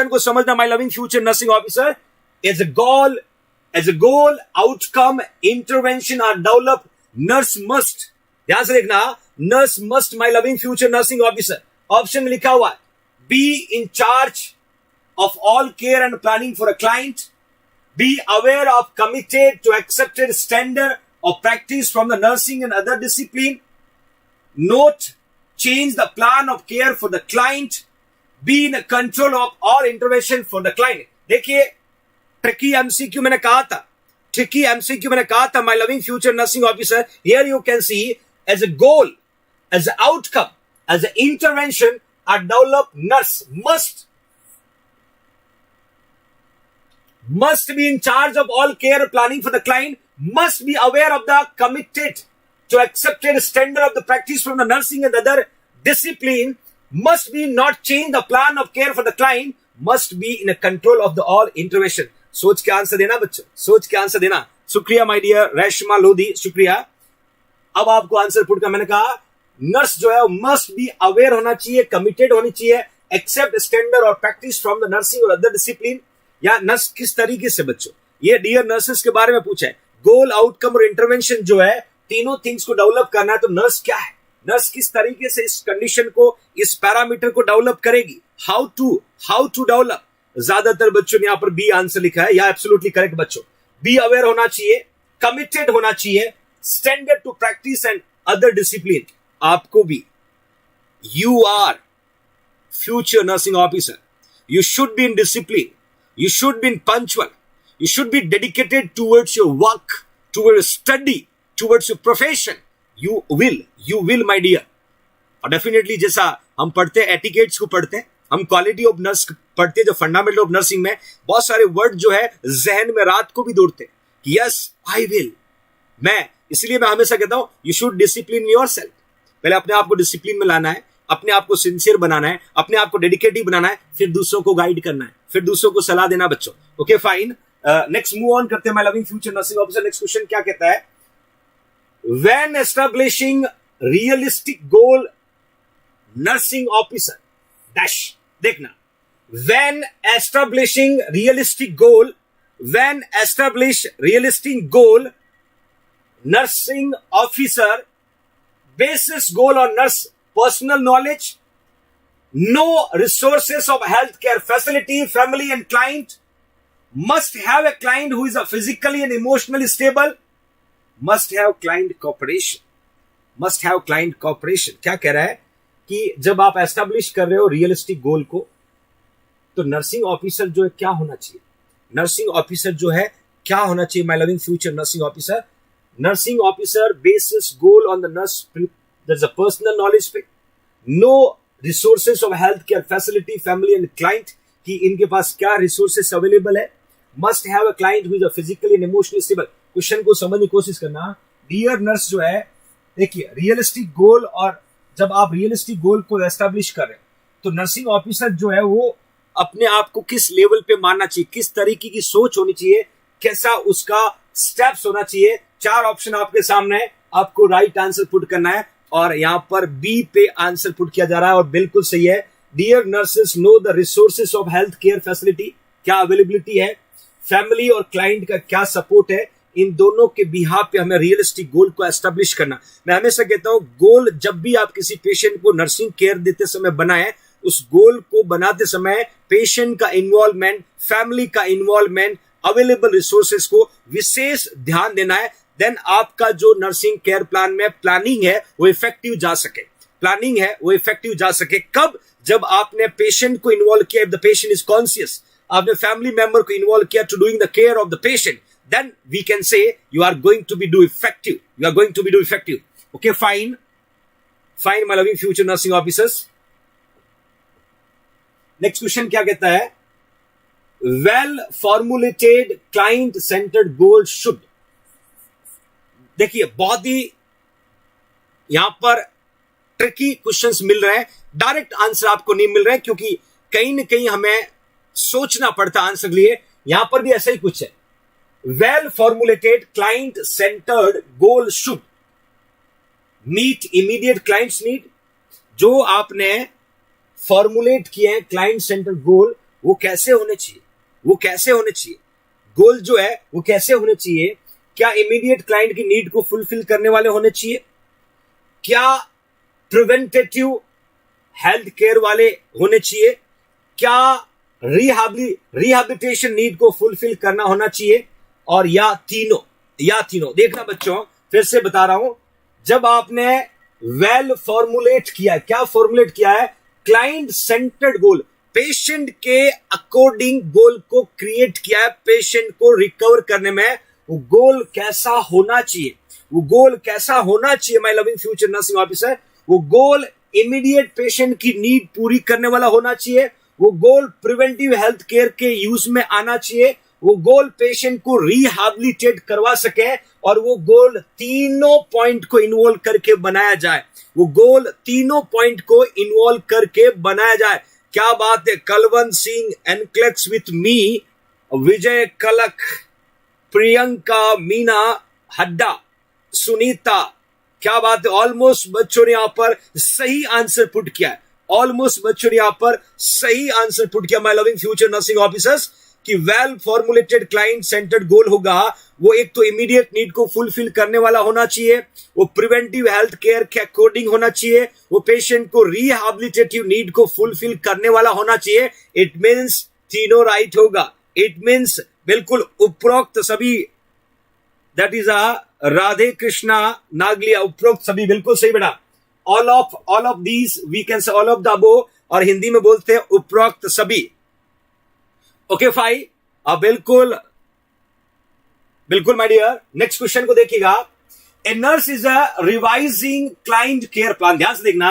को समझना. My loving future nursing officer, as a goal, outcome, intervention are develop nurse must. ध्यान से देखना, nurse must my loving future nursing officer. Option में लिखा हुआ है, be in charge of all care and planning for a client, be aware of committed to accepted standard of practice from the nursing and other discipline, note change the plan of care for the client, be in control of all intervention for the client. देखिए tricky MCQ मैंने कहा था, my loving future nursing officer. Here you can see as a goal, as an outcome, as an intervention are developed nurse must be in charge of all care planning for the client, must be aware of the committed to accepted standard of the practice from the nursing and other discipline, must be not change the plan of care for the client, must be in a control of the all intervention. सोच के answer देना बच्चों, सोच के answer देना. शुक्रिया my dear Reshma Lodhi, शुक्रिया. अब आपको आंसर पुट का मैंने कहा, नर्स जो है मस्ट बी अवेयर होना चाहिए, कमिटेड होनी चाहिए, एक्सेप्ट स्टैंडर्ड और प्रैक्टिस फ्रॉम द नर्सिंग और अदर डिसिप्लिन. या नर्स किस तरीके से बच्चों, ये डियर नर्सेस के बारे में पूछा है. गोल, आउटकम और इंटरवेंशन जो है, तीनों थिंग्स को डेवलप करना है. तो नर्स क्या है, नर्स किस तरीके से इस कंडीशन को, इस पैरामीटर को डेवलप करेगी. How to develop. ज्यादातर बच्चों ने यहां पर बी आंसर लिखा है. या एब्सोल्युटली करेक्ट बच्चों. बी अवेयर होना चाहिए, कमिटेड होना चाहिए, standard to practice and other discipline. आपको भी, you are future nursing officer, you should be in discipline, you should be punctual, you should be dedicated towards your work, towards your study, towards your profession. You will my dear. और definitely जैसा हम पढ़ते हैं, etiquettes को पढ़ते हैं, हम quality of nurse पढ़ते हैं, जो फंडामेंटल ऑफ नर्सिंग में बहुत सारे वर्ड जो है जहन में रात को भी दौड़ते हैं. यस आई विल, इसलिए मैं हमेशा कहता हूं, यू शुड डिसिप्लिन योरसेल्फ. पहले अपने आप को डिसिप्लिन में लाना है, अपने आप को सिंसियर बनाना है, अपने आप को डेडिकेटिव बनाना है, फिर दूसरों को गाइड करना है, फिर दूसरों को सलाह देना बच्चों. Okay fine, next move on करते हैं. My loving future nursing officer, next question क्या कहता है, when establishing realistic goal nursing officer dash. देखना, when establishing realistic goal nursing officer basis goal on nurse personal knowledge, no resources of healthcare facility, family and client, must have a client who is a physically and emotionally stable, must have client cooperation. क्या कह रहा है कि जब आप establish कर रहे हो रियलिस्टिक गोल को, तो नर्सिंग ऑफिसर जो है क्या होना चाहिए, my loving future nursing officer. Nursing officer bases goal on the nurse. There's a personal knowledge पे. No resources of healthcare facility, family and client. कि इनके पास क्या resources available है. Must have a client who is a physically and emotionally stable. Question को समझने की कोशिश करना. Dear nurse जो है, देखिए रियलिस्टिक गोल, और जब आप रियलिस्टिक गोल को एस्टैब्लिश कर रहे हैं, तो नर्सिंग ऑफिसर जो है वो अपने आप को किस लेवल पे मानना चाहिए, किस तरीके की सोच होनी चाहिए, कैसा उसका स्टेप्स होना चाहिए. 4 ऑप्शन आपके सामने है, आपको राइट आंसर पुट करना है, और यहां पर बी पे आंसर पुट किया जा रहा है, और बिल्कुल सही है. Dear nurses know the resources of health care facility, क्या अवेलेबिलिटी है, फैमिली और क्लाइंट का क्या सपोर्ट है, इन दोनों के बिहाफ पे हमें रियलिस्टिक गोल को एस्टैब्लिश करना. मैं हमेशा कहता हूं, गोल जब भी आप किसी पेशेंट को नर्सिंग केयर देते समय बनाए, उस गोल को बनाते समय पेशेंट का इन्वॉल्वमेंट, फैमिली का इन्वॉल्वमेंट, अवेलेबल रिसोर्सेस को विशेष ध्यान देना है. देन आपका जो नर्सिंग केयर प्लान में प्लानिंग है वो इफेक्टिव जा सके. कब? जब आपने पेशेंट को इन्वॉल्व किया, if the patient is conscious, आपने फैमिली मेंबर को इन्वॉल्व किया to doing the care of the patient, then we can say you are going to be do effective. Okay fine my loving future nursing officers. Next question क्या कहता है, well formulated client centred goal should. देखिए बहुत ही यहां पर tricky questions मिल रहे हैं, direct answer आपको नहीं मिल रहे हैं, क्योंकि कहीं ना कहीं हमें सोचना पड़ता आंसर के लिए. यहां पर भी ऐसा ही कुछ है. Well formulated client centred goal should meet immediate clients need. जो आपने फॉर्मुलेट किए हैं क्लाइंट सेंटर गोल, वो कैसे होने चाहिए, वो कैसे होने चाहिए, गोल जो है वो कैसे होने चाहिए? क्या इमीडिएट क्लाइंट की नीड को फुलफिल करने वाले होने चाहिए? क्या प्रिवेंटेटिव हेल्थ केयर वाले होने चाहिए? क्या रिहैबिलिटेशन नीड को फुलफिल करना होना चाहिए? और या तीनों देखना बच्चों, फिर से बता रहा हूं, जब आपने वेल फॉर्मुलेट किया, क्या फॉर्मुलेट किया है? क्लाइंट सेंटर्ड गोल, पेशेंट के अकॉर्डिंग गोल को क्रिएट किया है। पेशेंट को रिकवर करने में वो गोल कैसा होना चाहिए, वो गोल कैसा होना चाहिए my loving future nursing officer? वो गोल इमीडिएट पेशेंट की नीड पूरी करने वाला होना चाहिए, वो गोल प्रिवेंटिव हेल्थ केयर के यूज में आना चाहिए, वो गोल पेशेंट को रिहैबिलिटेट करवा सके, और वो गोल तीनों पॉइंट को इन्वॉल्व करके बनाया जाए, वो गोल तीनों पॉइंट को इन्वॉल्व करके बनाया जाए। क्या बात है! Kalwant Singh NCLEX with me, Vijay Kalak, Priyanka, Meena, Hooda, Sunita, क्या बात है! ऑलमोस्ट बच्चों ने यहां पर सही आंसर पुट किया है, ऑलमोस्ट बच्चों ने यहां पर सही आंसर पुट किया my loving future nursing officers, कि वेल फॉर्मुलेटेड क्लाइंट सेंटर्ड गोल होगा, वो एक तो इमीडिएट नीड को फुलफिल करने वाला होना चाहिए, वो प्रिवेंटिव हेल्थ केयर के अकॉर्डिंग होना चाहिए, वो पेशेंट को रिहैबिलिटेटिव नीड को फुलफिल करने वाला होना चाहिए। इट मींस तीनों राइट होगा, इट मींस बिल्कुल उपरोक्त सभी, दैट इज राधे कृष्णा नागलिया, उपरोक्त सभी बिल्कुल सही बेटा। All of these we can say all of the above, और हिंदी में बोलते हैं उपरोक्त सभी। ओके फाइन, अब बिल्कुल माय डियर, नेक्स्ट क्वेश्चन को देखिएगा। A nurse is a revising client care plan. ध्यान से देखना,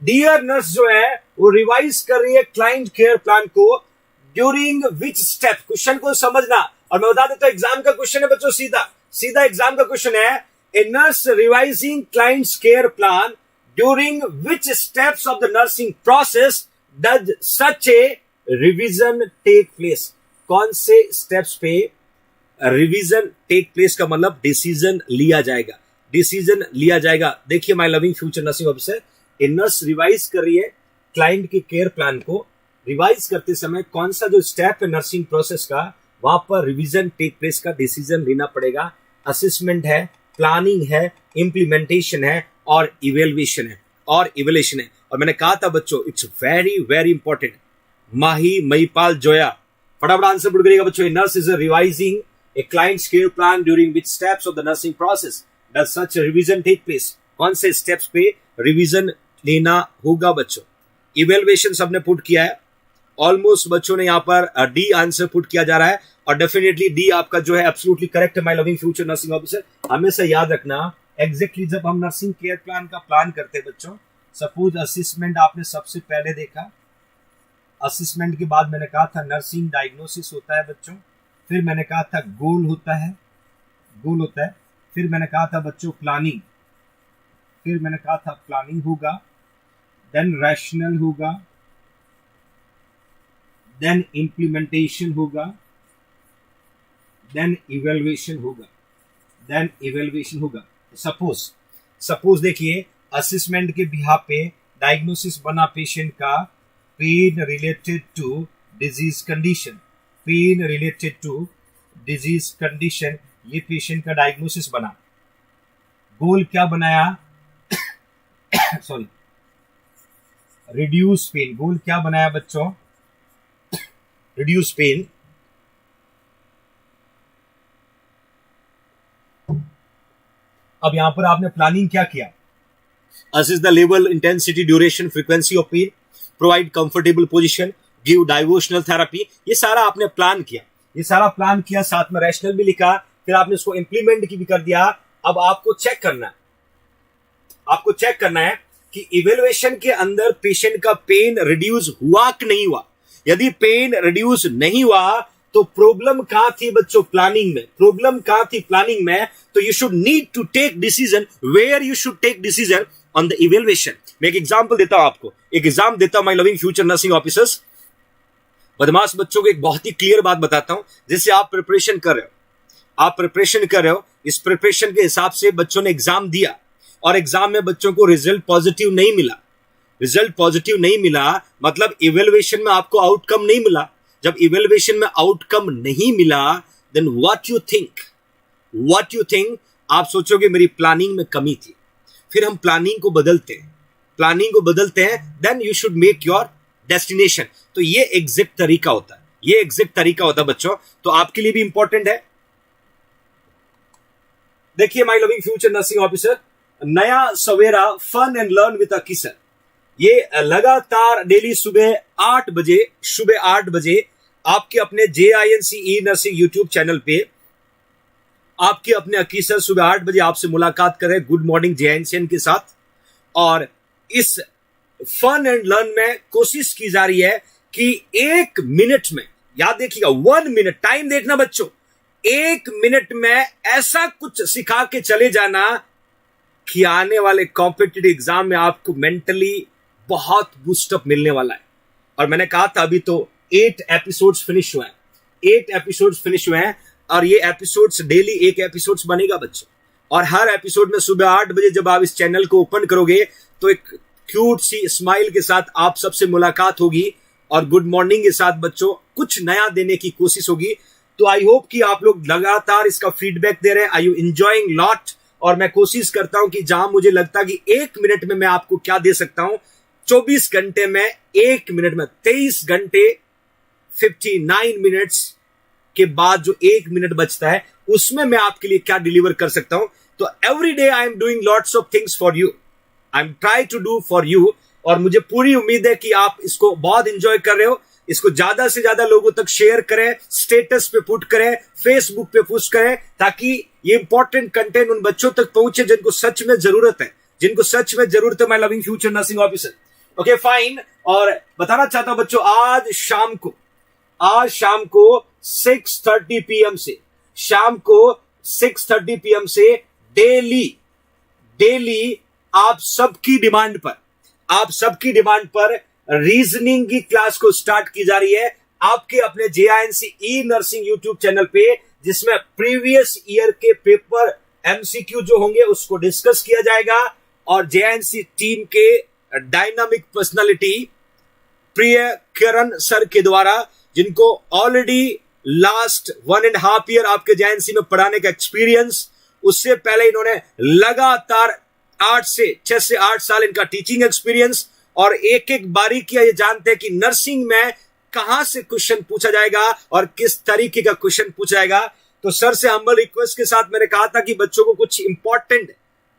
डियर नर्स जो है वो रिवाइज कर रही है क्लाइंट केयर प्लान को, ड्यूरिंग विच स्टेप। क्वेश्चन को समझना, और मैं बता देता हूं एग्जाम का क्वेश्चन है बच्चों, सीधा एग्जाम का क्वेश्चन है। A nurse revising clients care plan during which steps of the nursing process does such a revision take place. कौन से स्टेप्स पे रिवीजन टेक प्लेस का मतलब डिसीजन लिया जाएगा, डिसीजन लिया जाएगा। देखिए my loving future nursing officer, a nurse revise कर रही है क्लाइंट के केयर प्लान को, रिवाइज करते समय कौन सा जो स्टेप है नर्सिंग प्रोसेस का, वहां पर रिवीजन टेक प्लेस का डिसीजन लेना पड़ेगा। असेसमेंट है, प्लानिंग है, इंप्लीमेंटेशन है, और इवेल्युएशन है, और मैंने कहा था बच्चों, it's very very important. Mahi Mahipal Zoya, फटाफट आंसर पुट करिएगा बच्चों। Nurse is revising a clients care plan during which steps of the nursing process does such revision take place. कौन से स्टेप्स पे रिवीजन लेना होगा बच्चों? इवेल्युएशन सबने पुट किया है, ऑलमोस्ट बच्चों ने यहां पर डी आंसर पुट किया जा रहा है, और डेफिनेटली डी आपका जो है एब्सोल्युटली करेक्ट है my loving future nursing officer. हमेशा याद रखना, एग्जैक्टली जब हम नर्सिंग केयर प्लान का प्लान करते हैं बच्चों, सपोज असेसमेंट आपने सबसे पहले देखा, असेसमेंट के बाद मैंने कहा था नर्सिंग डायग्नोसिस होता है बच्चों, फिर मैंने कहा था गोल होता है, फिर मैंने कहा था बच्चों प्लानिंग, फिर मैंने कहा था प्लानिंग होगा, देन रैशनल होगा, देन इंप्लीमेंटेशन होगा, देन इवेल्युएशन होगा। सपोज देखिए, असेसमेंट के बिहाफ पे डायग्नोसिस बना पेशेंट का pain related to disease condition, ये पेशेंट का डायग्नोसिस बना। गोल क्या बनाया? Sorry, reduce pen. गोल क्या बनाया बच्चों? Reduce pain. अब यहां पर आपने प्लानिंग क्या किया? Assess the level, intensity, duration, frequency of pain, provide comfortable position, give diversional therapy. ये सारा आपने प्लान किया, साथ में रैशनल भी लिखा, फिर आपने इसको इंप्लीमेंट की भी कर दिया। अब आपको चेक करना है कि इवेल्युएशन के अंदर पेशेंट का पेन रिड्यूस हुआ कि नहीं हुआ। यदि पेन रिड्यूस नहीं हुआ तो प्रॉब्लम कहां थी बच्चों? प्लानिंग में। तो you should need to take decision, where you should take decision on the evaluation. मैं एक एग्जांपल देता हूं आपको, my loving future nursing officers. बदमाश बच्चों को एक बहुत ही क्लियर बात बताता हूं, जिससे आप प्रिपरेशन कर रहे हो। आप प्रिपरेशन कर रहे हो, इस प्रिपरेशन के हिसाब से बच्चों ने एग्जाम दिया और एग्जाम में बच्चों को रिजल्ट पॉजिटिव नहीं मिला, रिजल्ट पॉजिटिव नहीं मिला मतलब इवेल्युएशन में आपको आउटकम नहीं मिला। जब इवेल्युएशन में आउटकम नहीं मिला देन व्हाट यू थिंक, आप सोचोगे मेरी प्लानिंग में कमी थी। फिर हम प्लानिंग को बदलते हैं, then you should make your destination. तो ये एग्जैक्ट तरीका होता है बच्चों, तो आपके लिए भी इंपॉर्टेंट है। देखिए my loving future nursing officer, नया सवेरा fun and learn with Kishan, ये लगातार डेली सुबह 8 बजे आपके अपने JINC E nursing YouTube channel पे आपके अपने अकीसर सुबह 8 बजे आपसे मुलाकात करें गुड मॉर्निंग JINCN के साथ। और इस फन एंड लर्न में कोशिश की जा रही है कि 1 मिनट में, याद देखिएगा 1 मिनट, टाइम देखना बच्चों, 1 मिनट में ऐसा कुछ सिखा के चले जाना कि आने वाले कॉम्पिटिटिव एग्जाम में आपको मेंटली बहुत बूस्टअप मिलने वाला है। और मैंने कहा था अभी तो 8 एपिसोड्स फिनिश हुए हैं और ये एपिसोड्स डेली 1 एपिसोड्स बनेगा बच्चों। और हर एपिसोड में सुबह 8 बजे जब आप इस चैनल को ओपन करोगे तो एक क्यूट सी स्माइल के साथ आप सबसे मुलाकात होगी और गुड मॉर्निंग के साथ बच्चों कुछ नया देने की कोशिश होगी। तो आई होप कि आप लोग लगातार इसका फीडबैक दे रहे हैं। आई यू एंजॉयिंग लॉट। और मैं कोशिश करता हूं कि जहां मुझे लगता है कि 1 मिनट में मैं आपको क्या दे सकता हूं, 24 घंटे में 1 मिनट में 23 घंटे 59 मिनट्स के बाद जो 1 मिनट बचता है उसमें मैं आपके लिए क्या डिलीवर कर सकता हूं। तो every day I am doing lots of things for you, I am try to do for you. और मुझे पूरी उम्मीद है कि आप इसको बहुत इंजॉय कर रहे हो। इसको ज्यादा से ज्यादा लोगों तक शेयर करें, स्टेटस पे पुट करें, फेसबुक पे पुश करें, ताकि ये इंपॉर्टेंट कंटेंट उन बच्चों तक पहुंचे जिनको सच में जरूरत है, my loving future nursing officer. Okay fine. और बताना चाहता हूं बच्चों, आज शाम को 6:30 PM से डेली आप सबकी डिमांड पर रीजनिंग की क्लास को स्टार्ट की जा रही है आपके अपने JINC E nursing YouTube channel पे, जिसमें प्रीवियस ईयर के पेपर MCQ जो होंगे उसको डिस्कस किया जाएगा। और JINC टीम के डायनामिक पर्सनालिटी प्रिय किरण सर के द्वारा, जिनको ऑलरेडी लास्ट 1.5 ईयर आपके JINC में पढ़ाने का एक्सपीरियंस, उससे पहले इन्होंने लगातार 6 से 8 साल इनका टीचिंग एक्सपीरियंस, और एक बारीकियां ये जानते हैं कि नर्सिंग में कहां से क्वेश्चन पूछा जाएगा और किस तरीके का क्वेश्चन पूछा जाएगा। तो सर से हम्बल रिक्वेस्ट के साथ मैंने कहा था कि बच्चों को कुछ इंपॉर्टेंट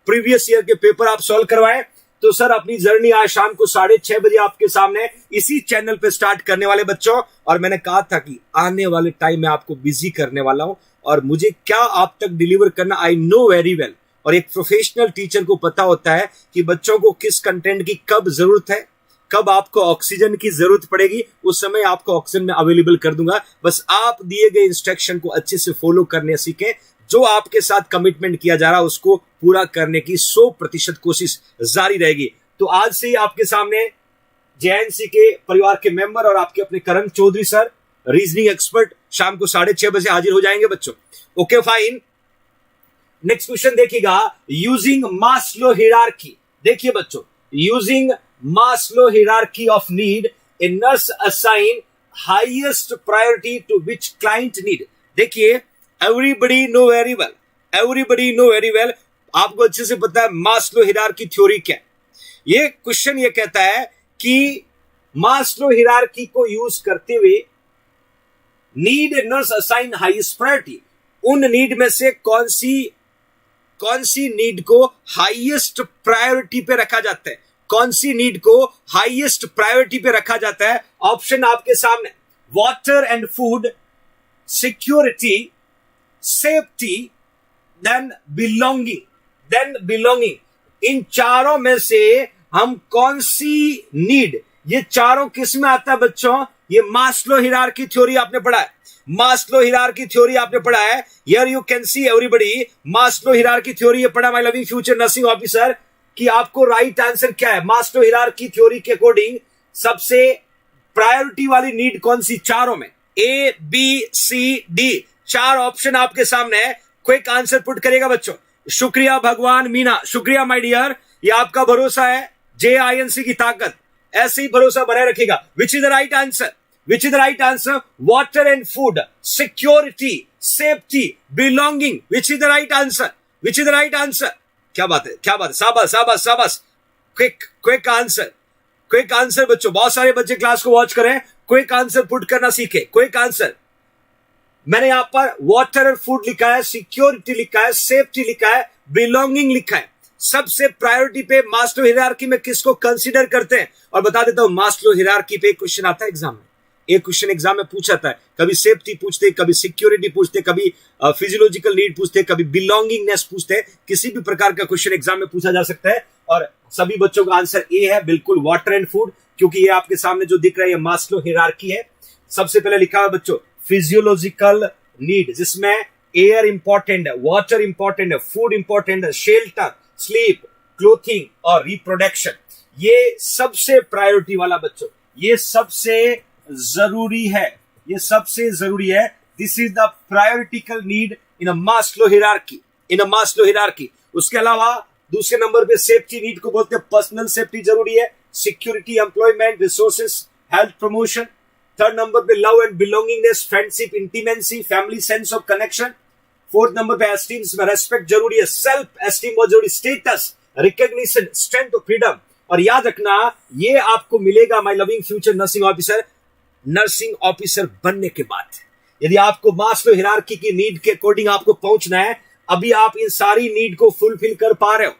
प्रीवियस ईयर के पेपर आप सॉल्व करवाएं। तो सर अपनी जर्नी आज शाम को 6:30 बजे आपके सामने इसी चैनल पे स्टार्ट करने वाले बच्चों। और मैंने कहा था कि आने वाले टाइम में आपको बिजी करने वाला हूं और मुझे क्या आप तक डिलीवर करना आई नो वेरी वेल। और एक प्रोफेशनल टीचर को पता होता है कि बच्चों को किस कंटेंट की कब जरूरत है, कब आपको ऑक्सीजन की जरूरत पड़ेगी, उस समय आपको ऑक्सीजन में अवेलेबल कर दूंगा। बस आप दिए गए इंस्ट्रक्शन को अच्छे से फॉलो करने सीखें। जो आपके साथ कमिटमेंट किया जा रहा है उसको पूरा करने की 100% कोशिश जारी रहेगी। तो आज से ही आपके सामने JINC के परिवार के मेंबर और आपके अपने Karan Chaudhary sir, reasoning expert, शाम को 6:30 बजे हाजिर हो जाएंगे बच्चों। Okay fine. नेक्स्ट क्वेश्चन देखिएगा, यूजिंग मास्लो हियरार्की। देखिए बच्चों, using Maslow hierarchy of need, a nurse assign highest priority to which client need. देखिए, एवरीबडी नो वेरी वेल, आपको अच्छे से पता है मास्लो हियरार्की थ्योरी क्या है। ये क्वेश्चन ये कहता है कि मास्लो हियरार्की को यूज करते हुए need a nurse assign highest priority, उन नीड में से कौन सी नीड को हाईएस्ट प्रायोरिटी पे रखा जाता है, कौन सी नीड को हाईएस्ट प्रायोरिटी पे रखा जाता है। ऑप्शन आपके सामने, water and food, security, safety, then belonging. इन चारों में से हम कौन सी नीड, ये चारों किस में आता है बच्चों, ये मास्लो हियरार्की थ्योरी आपने पढ़ा है, here you can see everybody, Maslow hierarchy theory ये पढ़ा my loving future nursing officer, कि आपको राइट आंसर क्या है। मास्लो हियरार्की थ्योरी के अकॉर्डिंग सबसे प्रायोरिटी वाली नीड कौन सी, चारों में A B C D, 4 option आपके सामने है, क्विक आंसर पुट करेगा बच्चों। शुक्रिया भगवान मीना, शुक्रिया माय डियर, ये आपका भरोसा है, JINC की ताकत, ऐसे ही भरोसा बनाए रखेगा। विच is the right answer, which is the right answer? Water and food, security, safety, belonging, which is the right answer, which is the right answer? क्या बात है, क्या बात है, शाबाश शाबाश शाबाश। क्विक आंसर, क्विक आंसर बच्चों। बहुत सारे बच्चे क्लास को वॉच करें, क्विक आंसर पुट करना सीखे। क्विक आंसर, मैंने यहां पर वाटर और फूड लिखा है, सिक्योरिटी लिखा है, सेफ्टी लिखा है, बिलोंगिंग लिखा है। सबसे प्रायोरिटी पे मास्लो हियरार्की में किसको कंसीडर करते हैं? और बता देता हूं, मास्लो हियरार्की पे एक क्वेश्चन आता है एग्जाम में, एक क्वेश्चन एग्जाम में पूछा था, कभी सेफ्टी पूछते, कभी सिक्योरिटी पूछते, कभी फिजियोलॉजिकल नीड पूछते, कभी बिलोंगिंगनेस पूछते। किसी भी प्रकार का क्वेश्चन एग्जाम में पूछा जा सकता है और सभी बच्चों का आंसर ए है, बिल्कुल वाटर एंड फूड, क्योंकि ये आपके सामने जो दिख रहा है ये मास्लो हियरार्की है। सबसे पहले लिखा है बच्चों फिजियोलॉजिकल नीड, जिसमें एयर इंपॉर्टेंट है, वाटर इंपॉर्टेंट है, फूड इंपॉर्टेंट है, शेल्टर, स्लीप, क्लोथिंग और रिप्रोडक्शन। ये सबसे प्रायोरिटी वाला बच्चों, ये सबसे जरूरी है, ये सबसे जरूरी है। This is the prioritical need in a Maslow hierarchy, in a Maslow hierarchy. उसके अलावा दूसरे नंबर पे सेफ्टी नीड को बोलते हैं, पर्सनल सेफ्टी जरूरी है, security, employment, resources, health promotion. Third number पे love and belongingness, friendship, intimacy, family sense of connection. Fourth number पे एस्टीम में रेस्पेक्ट जरूरी है, सेल्फ एस्टीम बहुत जरूरी, status, recognition, strength of freedom. और याद रखना, ये आपको मिलेगा my loving future nursing officer, nursing officer बनने के बाद। यदि आपको मास्लो हियरार्की की नीड के अकॉर्डिंग आपको पहुंचना है, अभी आप इन सारी नीड को फुलफिल कर पा रहे हो,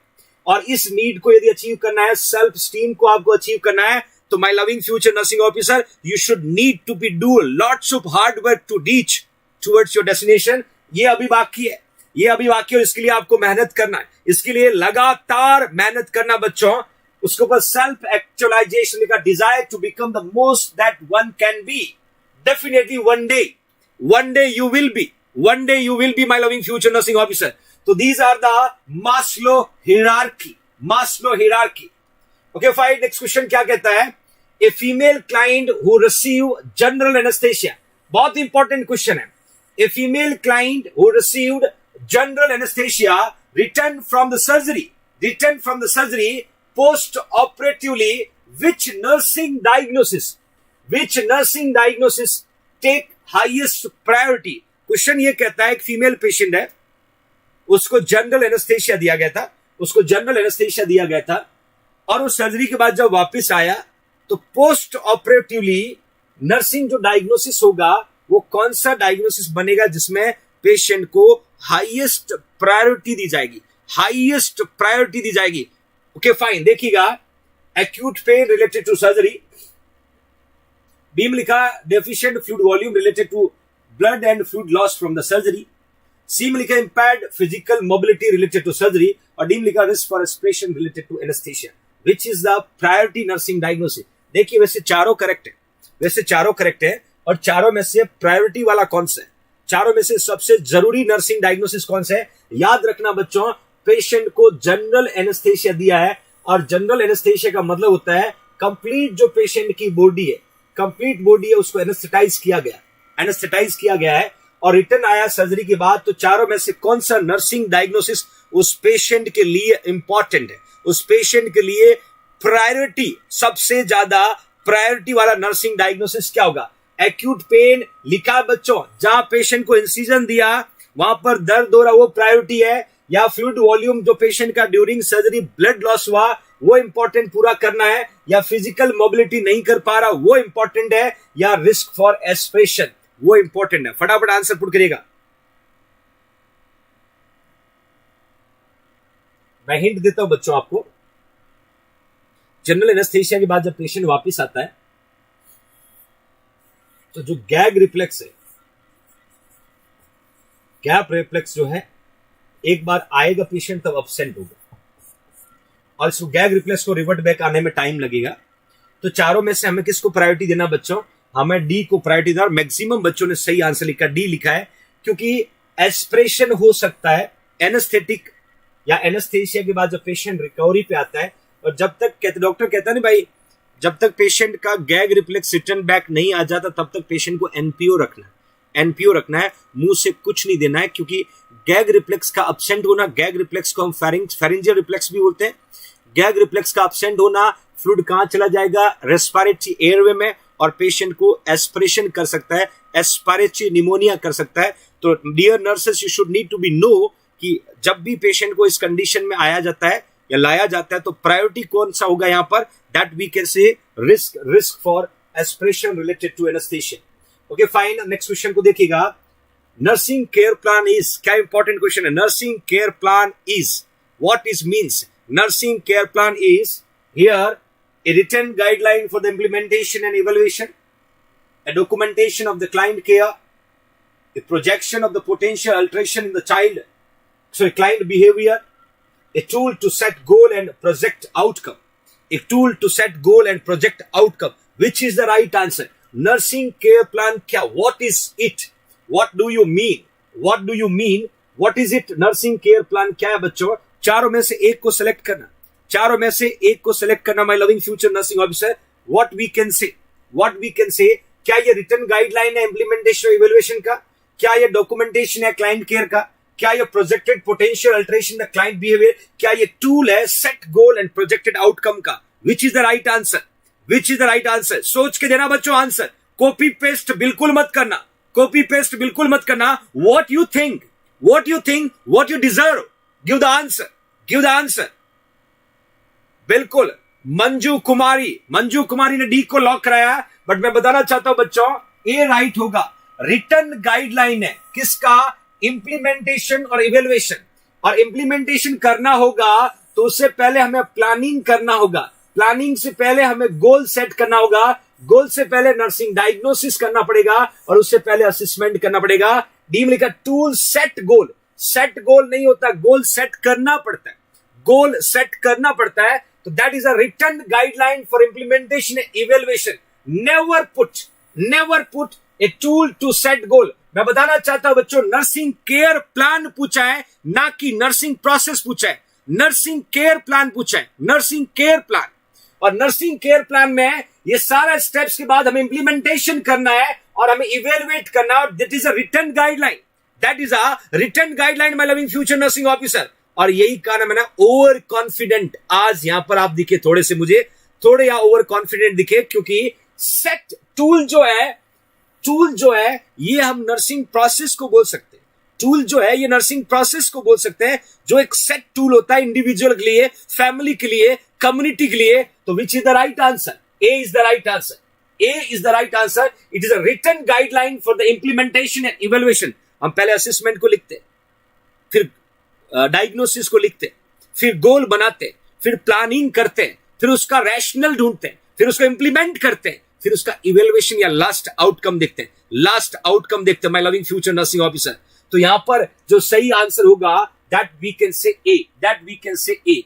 और इस नीड को यदि अचीव करना है, सेल्फ स्टीम को आपको अचीव करना है, तो my loving future nursing officer you should need to be do lots of hard work to reach towards your destination. ये अभी बाकी है, ये अभी बाकी है, और इसके लिए आपको मेहनत करना है, इसके लिए लगातार मेहनत करना बच्चों। उसके ऊपर सेल्फ एक्चुअलाइजेशन का desire to become the most that one can be. Definitely one day you will be, one day you will be my loving future nursing officer. So these are the Maslow hierarchy, Maslow hierarchy. Okay fine, next question क्या कहता है? A female client who receive general anesthesia, बहुत important question है। A female client who received general anesthesia returned from the surgery post operatively, which nursing diagnosis take highest priority? Question ये कहता है, एक female patient है, उसको general anaesthesia दिया गया था, और उस सर्जरी के बाद जब वापस आया तो पोस्ट ऑपरेटिवली नर्सिंग जो डायग्नोसिस होगा वो कौन सा डायग्नोसिस बनेगा, जिसमें पेशेंट को हाईएस्ट प्रायोरिटी दी जाएगी। ओके फाइन, देखिएगा, acute pain related to surgery, B में लिखा deficient fluid volume related to blood and fluid loss from the surgery। C में लिखा impaired physical mobility related to surgery, और D में लिखा risk for aspiration related to anesthesia। Which is the priority nursing diagnosis? देखिए, वैसे चारों correct है, और चारों में से प्रायोरिटी वाला कौन सा है, चारों में से सबसे जरूरी नर्सिंग डायग्नोसिस कौन सा है? याद रखना बच्चों, पेशेंट को जनरल एनेस्थेशिया दिया है, और जनरल एनेस्थेशिया का मतलब होता है कंप्लीट जो पेशेंट की बॉडी है उसको एनेस्थेटाइज किया गया है, और रिटर्न आया सर्जरी के बाद। तो चारों में से कौन सा नर्सिंग डायग्नोसिस उस पेशेंट के लिए इंपॉर्टेंट है, उस पेशेंट के लिए प्रायोरिटी, सबसे ज्यादा प्रायोरिटी वाला नर्सिंग डायग्नोसिस क्या होगा? एक्यूट पेन लिखा है बच्चों, जहां पेशेंट को इंसिजन दिया वहां पर दर्द हो रहा, वो प्रायोरिटी है, या फ्लूइड वॉल्यूम जो पेशेंट का ड्यूरिंग सर्जरी ब्लड लॉस हुआ वो इंपॉर्टेंट पूरा करना है, या फिजिकल मोबिलिटी नहीं कर पा रहा वो इंपॉर्टेंट है, या रिस्क फॉर एस्पिरेशन वो इंपॉर्टेंट है? फटाफट आंसर पुट करिएगा। मैं हिंट देता हूं बच्चों आपको, जनरल एनेस्थेशिया के बाद जब पेशेंट वापस आता है तो जो गैग रिफ्लेक्स है, गैप रिफ्लेक्स जो है, एक बार आएगा पेशेंट तब अब्सेंट होगा, और इस गैग रिफ्लेक्स को रिवर्ट बैक आने में टाइम लगेगा। तो चारों में से हमें किसको प्रायोरिटी देना बच्चों? हमें डी को प्रायोरिटी देना, और मैक्सिमम बच्चों ने सही आंसर लिखा, डी लिखा है, क्योंकि एस्पिरेशन हो सकता है एनेस्थेटिक या एनेस्थेशिया के बाद जब पेशेंट रिकवरी पे आता है, और जब तक डॉक्टर कहता है ना भाई, जब तक पेशेंट का गैग रिफ्लेक्स रिटर्न बैक नहीं आ जाता तब तक पेशेंट को एनपीओ रखना। एनपीओ रखना है, मुंह से कुछ नहीं देना है, क्योंकि गैग रिफ्लेक्स का एब्सेंट होना, गैग रिफ्लेक्स को हम फेरिंजियल रिफ्लेक्स भी बोलते हैं, गैग रिफ्लेक्स का एब्सेंट होना, फ्लूइड कहां चला जाएगा, रेस्पिरेटरी एयरवे में, और पेशेंट को एस्पिरेशन कर सकता है, एस्पिरेटरी निमोनिया कर सकता है। तो dear nurses, you should need to be know कि जब भी पेशेंट को इस कंडीशन में आया जाता है या लाया जाता है तो प्रायोरिटी कौन सा होगा यहां पर, that we can say risk for aspiration related to anaesthesia. Okay fine, next question को देखिएगा। नर्सिंग केयर प्लान इज, क्या इंपॉर्टेंट क्वेश्चन है, nursing care plan is, what is means, nursing care plan is here a written guideline for the implementation and evaluation, a documentation of the client care, a projection of the potential alteration in the client behavior, a tool to set goal and project outcome, a tool to set goal and project outcome. Which is the right answer? Nursing care plan kya? What is it? What do you mean? What do you mean? What is it? Nursing care plan क्या है बच्चों? चारों में से एक को select करना, चारों में से एक को सिलेक्ट करना। My loving future nursing officer, what we can say, क्या ये रिटन गाइडलाइन है इंप्लीमेंटेशन इवैल्यूएशन का, क्या ये डॉक्यूमेंटेशन है क्लाइंट केयर का, क्या ये projected potential alteration the client behaviour, क्या ये टूल है set goal and projected outcome का? Which is the right answer? Which is the right answer? सोच के देना बच्चों आंसर, कॉपी पेस्ट बिल्कुल मत करना, कॉपी पेस्ट बिल्कुल मत करना। What you think, what you deserve, give the answer, give the answer. बिल्कुल, मंजू कुमारी ने डी को लॉक कराया, बट मैं बताना चाहता हूं बच्चों, ए राइट होगा। रिटन गाइडलाइन है किसका? इंप्लीमेंटेशन और इवेल्युएशन, और इंप्लीमेंटेशन करना होगा तो उससे पहले हमें प्लानिंग करना होगा, प्लानिंग से पहले हमें गोल सेट करना होगा, गोल से पहले नर्सिंग डायग्नोसिस करना पड़ेगा, और उससे पहले असेसमेंट करना पड़ेगा। डी में लिखा tool set goal, set goal नहीं होता, गोल सेट करना पड़ता है, गोल सेट करना पड़ता है। तो that is a written guideline for implementation and evaluation. Never put a tool to set goal. मैं बताना चाहता हूं बच्चों, नर्सिंग केयर प्लान पूछा है, ना कि नर्सिंग प्रोसेस पूछा है, नर्सिंग केयर प्लान पूछा है, नर्सिंग केयर प्लान। और नर्सिंग केयर प्लान में ये सारा स्टेप्स के बाद हमें इंप्लीमेंटेशन करना है और हमें इवेल्युएट करना है, और that is a written guideline, that is a written guideline my loving future nursing officer. और यही कारण मैंने ओवर कॉन्फिडेंट आज यहां पर आप दिखे, थोड़े से मुझे थोड़े यहां ओवर कॉन्फिडेंट दिखे, क्योंकि सेट टूल जो है ये हम नर्सिंग प्रोसेस को बोल सकते हैं, टूल जो है ये नर्सिंग प्रोसेस को बोल सकते हैं, जो एक सेट टूल होता है इंडिविजुअल के लिए, फैमिली के लिए, कम्युनिटी के लिए। तो which is the right answer? A is the right answer, A is the right answer. It is a written guideline for the implementation and evaluation. हम पहले असेसमेंट को लिखते, फिर डायग्नोसिस को लिखते, फिर गोल बनाते, फिर प्लानिंग करते, फिर उसका रैशनल ढूंढते, फिर उसको इंप्लीमेंट करते, फिर उसका इवैल्यूएशन या लास्ट आउटकम देखते हैं, लास्ट आउटकम देखते हैं my loving future nursing officer. तो यहां पर जो सही आंसर होगा that we can say A, that we can say A.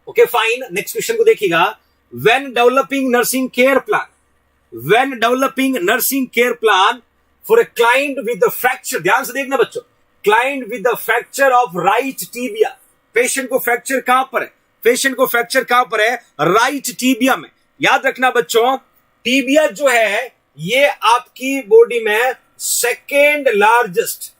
Okay fine, next question को देखिएगा। When developing nursing care plan, when developing nursing care plan for a client with the fracture, ध्यान से देखना बच्चों, client with the fracture of right tibia. Patient को fracture कहां पर है? पेशेंट को फ्रैक्चर कहां पर है? राइट टीबिया में। याद रखना बच्चों, टीबिया जो है ये आपकी बॉडी में सेकेंड लार्जेस्ट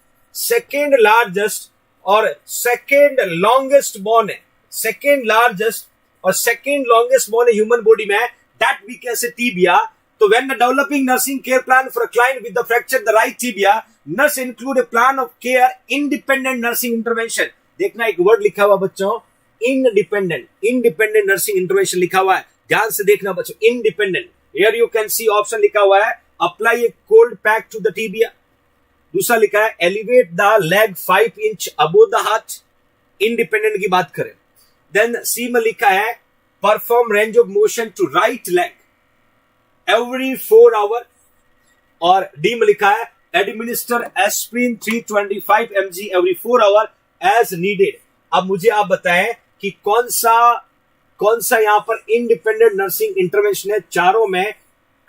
और सेकेंड लॉन्गेस्ट बोन है, सेकेंड लार्जेस्ट और सेकेंड लॉन्गेस्ट बोन है ह्यूमन बॉडी में, that we can say tibia. तो when developing nursing care plan for a client with the fracture the right tibia, nurse include a plan of care independent nursing intervention. देखना एक word लिखा हुआ बच्चों, independent nursing intervention लिखा हुआ है, ध्यान से देखना बच्चों, independent. Here you can see option लिखा हुआ है, apply a cold pack to the tibia. दूसरा लिखा है elevate the leg 5 inch above the heart, independent की बात करें। देन सी में लिखा है perform range of motion to right leg every 4 hour, और डी में लिखा है administer aspirin 325 mg every 4 hour as needed. अब मुझे आप बताएं कि कौन सा यहां पर इंडिपेंडेंट नर्सिंग इंटरवेंशन है। चारों में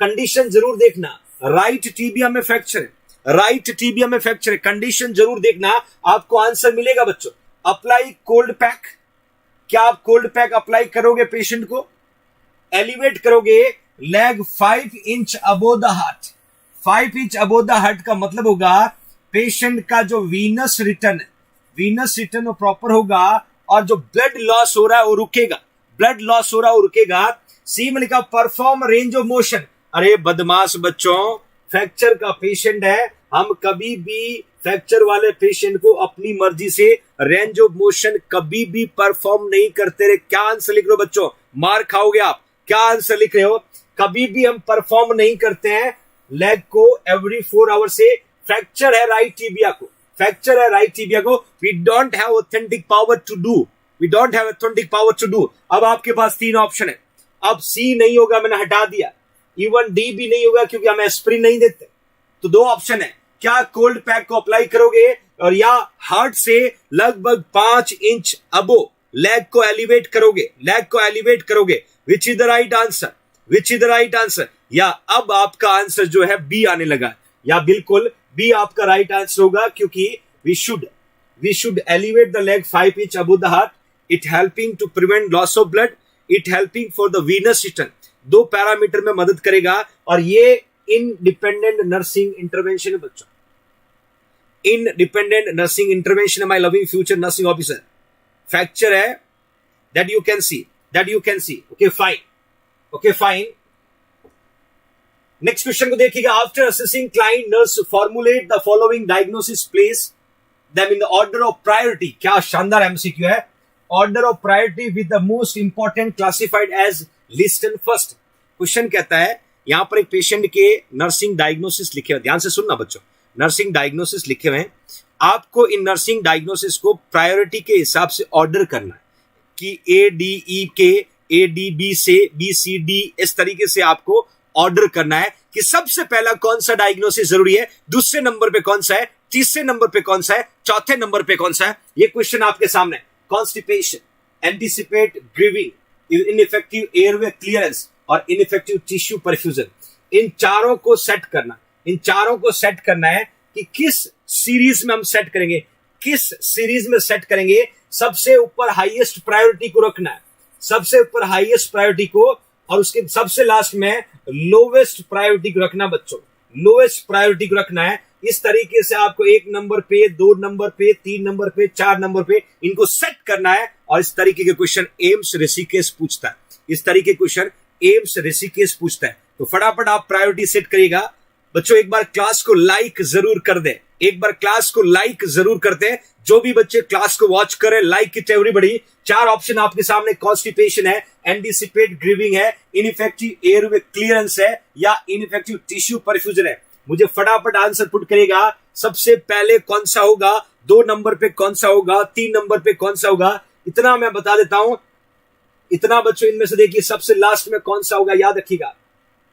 कंडीशन जरूर देखना, राइट टीबिया में फ्रैक्चर है, राइट टीबिया में फ्रैक्चर है, कंडीशन जरूर देखना, आपको आंसर मिलेगा बच्चों। अप्लाई कोल्ड पैक, क्या आप कोल्ड पैक अप्लाई करोगे पेशेंट को? एलिवेट करोगे leg 5 inch above the heart, 5 inch above the heart का मतलब होगा पेशेंट का जो वीनस रिटर्न प्रॉपर होगा और जो ब्लड लॉस हो रहा है वो रुकेगा, ब्लड लॉस हो रहा है वो रुकेगा। सी में लिखा परफॉर्म रेंज ऑफ मोशन। अरे बदमाश बच्चों, फ्रैक्चर का पेशेंट है, हम कभी भी फ्रैक्चर वाले पेशेंट को अपनी मर्जी से रेंज ऑफ मोशन कभी भी परफॉर्म नहीं करते रहे। क्या आंसर लिख रहे हो बच्चों? मार खाओगे आप। क्या आंसर लिख रहे हो? कभी भी हम परफॉर्म नहीं करते हैं लेग को एवरी 4 आवर से। फ्रैक्चर है राइट टिबिया को, फ्रैक्चर है राइट टिबिया को। We don't have authentic power to do, we don't have authentic power to do. अब आपके पास 3 ऑप्शन है। अब सी नहीं होगा, मैंने हटा दिया। इवन डी भी नहीं होगा क्योंकि हम एस्प्रिन नहीं देते। तो 2 ऑप्शन है, क्या कोल्ड पैक को अप्लाई करोगे और या हार्ट से लगभग 5 इंच अबो लेग को एलिवेट करोगे, लेग को एलिवेट करोगे। विच is the right answer? Which is the right answer? या अब आपका आंसर जो है बी आने लगा, या बिल्कुल बी आपका राइट आंसर होगा क्योंकि we should elevate the leg 5 inch above the heart. It helping to prevent loss of blood, it helping for the venous return. 2 parameter में मदद करेगा और ये इंडिपेंडेंट नर्सिंग इंटरवेंशन है बच्चों, इंडिपेंडेंट नर्सिंग इंटरवेंशन है my loving future nursing officer. Fracture है that you can see. Okay fine. Next question को देखिएगा। After assessing client nurse formulate the following diagnosis, place them in the order of priority. क्या शानदार MCQ है। Order of priority with the most important classified as listed first. Question कहता है यहां पर एक पेशेंट के नर्सिंग डायग्नोसिस लिखे हुए, ध्यान से सुनना बच्चों, नर्सिंग डायग्नोसिस लिखे हुए हैं। आपको इन नर्सिंग डायग्नोसिस को प्रायोरिटी के हिसाब से ऑर्डर करना है कि ए डी ई के, ए डी बी से, बी सी डी, इस तरीके से आपको ऑर्डर करना है कि सबसे पहला कौन सा डायग्नोसिस जरूरी है, दूसरे नंबर पे कौन सा है, तीसरे नंबर पे कौन सा है, चौथे नंबर पे कौन सा है। ये क्वेश्चन आपके सामने। Constipation, anticipate grieving, ineffective airway clearance और इनइफेक्टिव टिश्यू परफ्यूजन, इन चारों को सेट करना, इन चारों को सेट करना है कि किस सीरीज में हम सेट करेंगे, किस सीरीज में सेट करेंगे। सबसे ऊपर हाईएस्ट प्रायोरिटी को रखना है, सबसे ऊपर हाईएस्ट प्रायोरिटी को, और उसके सबसे लास्ट में लोवेस्ट प्रायोरिटी को रखना बच्चों, लोवेस्ट प्रायोरिटी को रखना है। इस तरीके से आपको 1 नंबर पे, 2 नंबर पे, 3 नंबर पे, 4 नंबर पे इनको सेट करना है। और इस तरीके के क्वेश्चन एम्स ऋषिकेश पूछता है, इस तरीके के क्वेश्चन एम्स ऋषिकेश पूछता है। तो फटाफट आप प्रायोरिटी सेट करिएगा बच्चों। एक बार क्लास को लाइक जरूर कर दे, एक बार क्लास को लाइक जरूर कर दे। जो भी बच्चे क्लास को वॉच करें, लाइक इट एवरीबॉडी। 4 ऑप्शन आपके सामने, कॉन्स्टिपेशन है, एंटीसिपेट ग्रीविंग है, इनइफेक्टिव एयरवे क्लियरेंस है या इनइफेक्टिव टिश्यू परफ्यूजन है। मुझे फटाफट आंसर पुट करेगा। सबसे पहले कौन सा होगा, 2 नंबर पे कौन सा होगा, 3 नंबर पे कौन सा होगा, इतना मैं बता देता हूं। इतना बच्चों इनमें से देखिए सबसे लास्ट में कौन सा होगा, याद रखिएगा।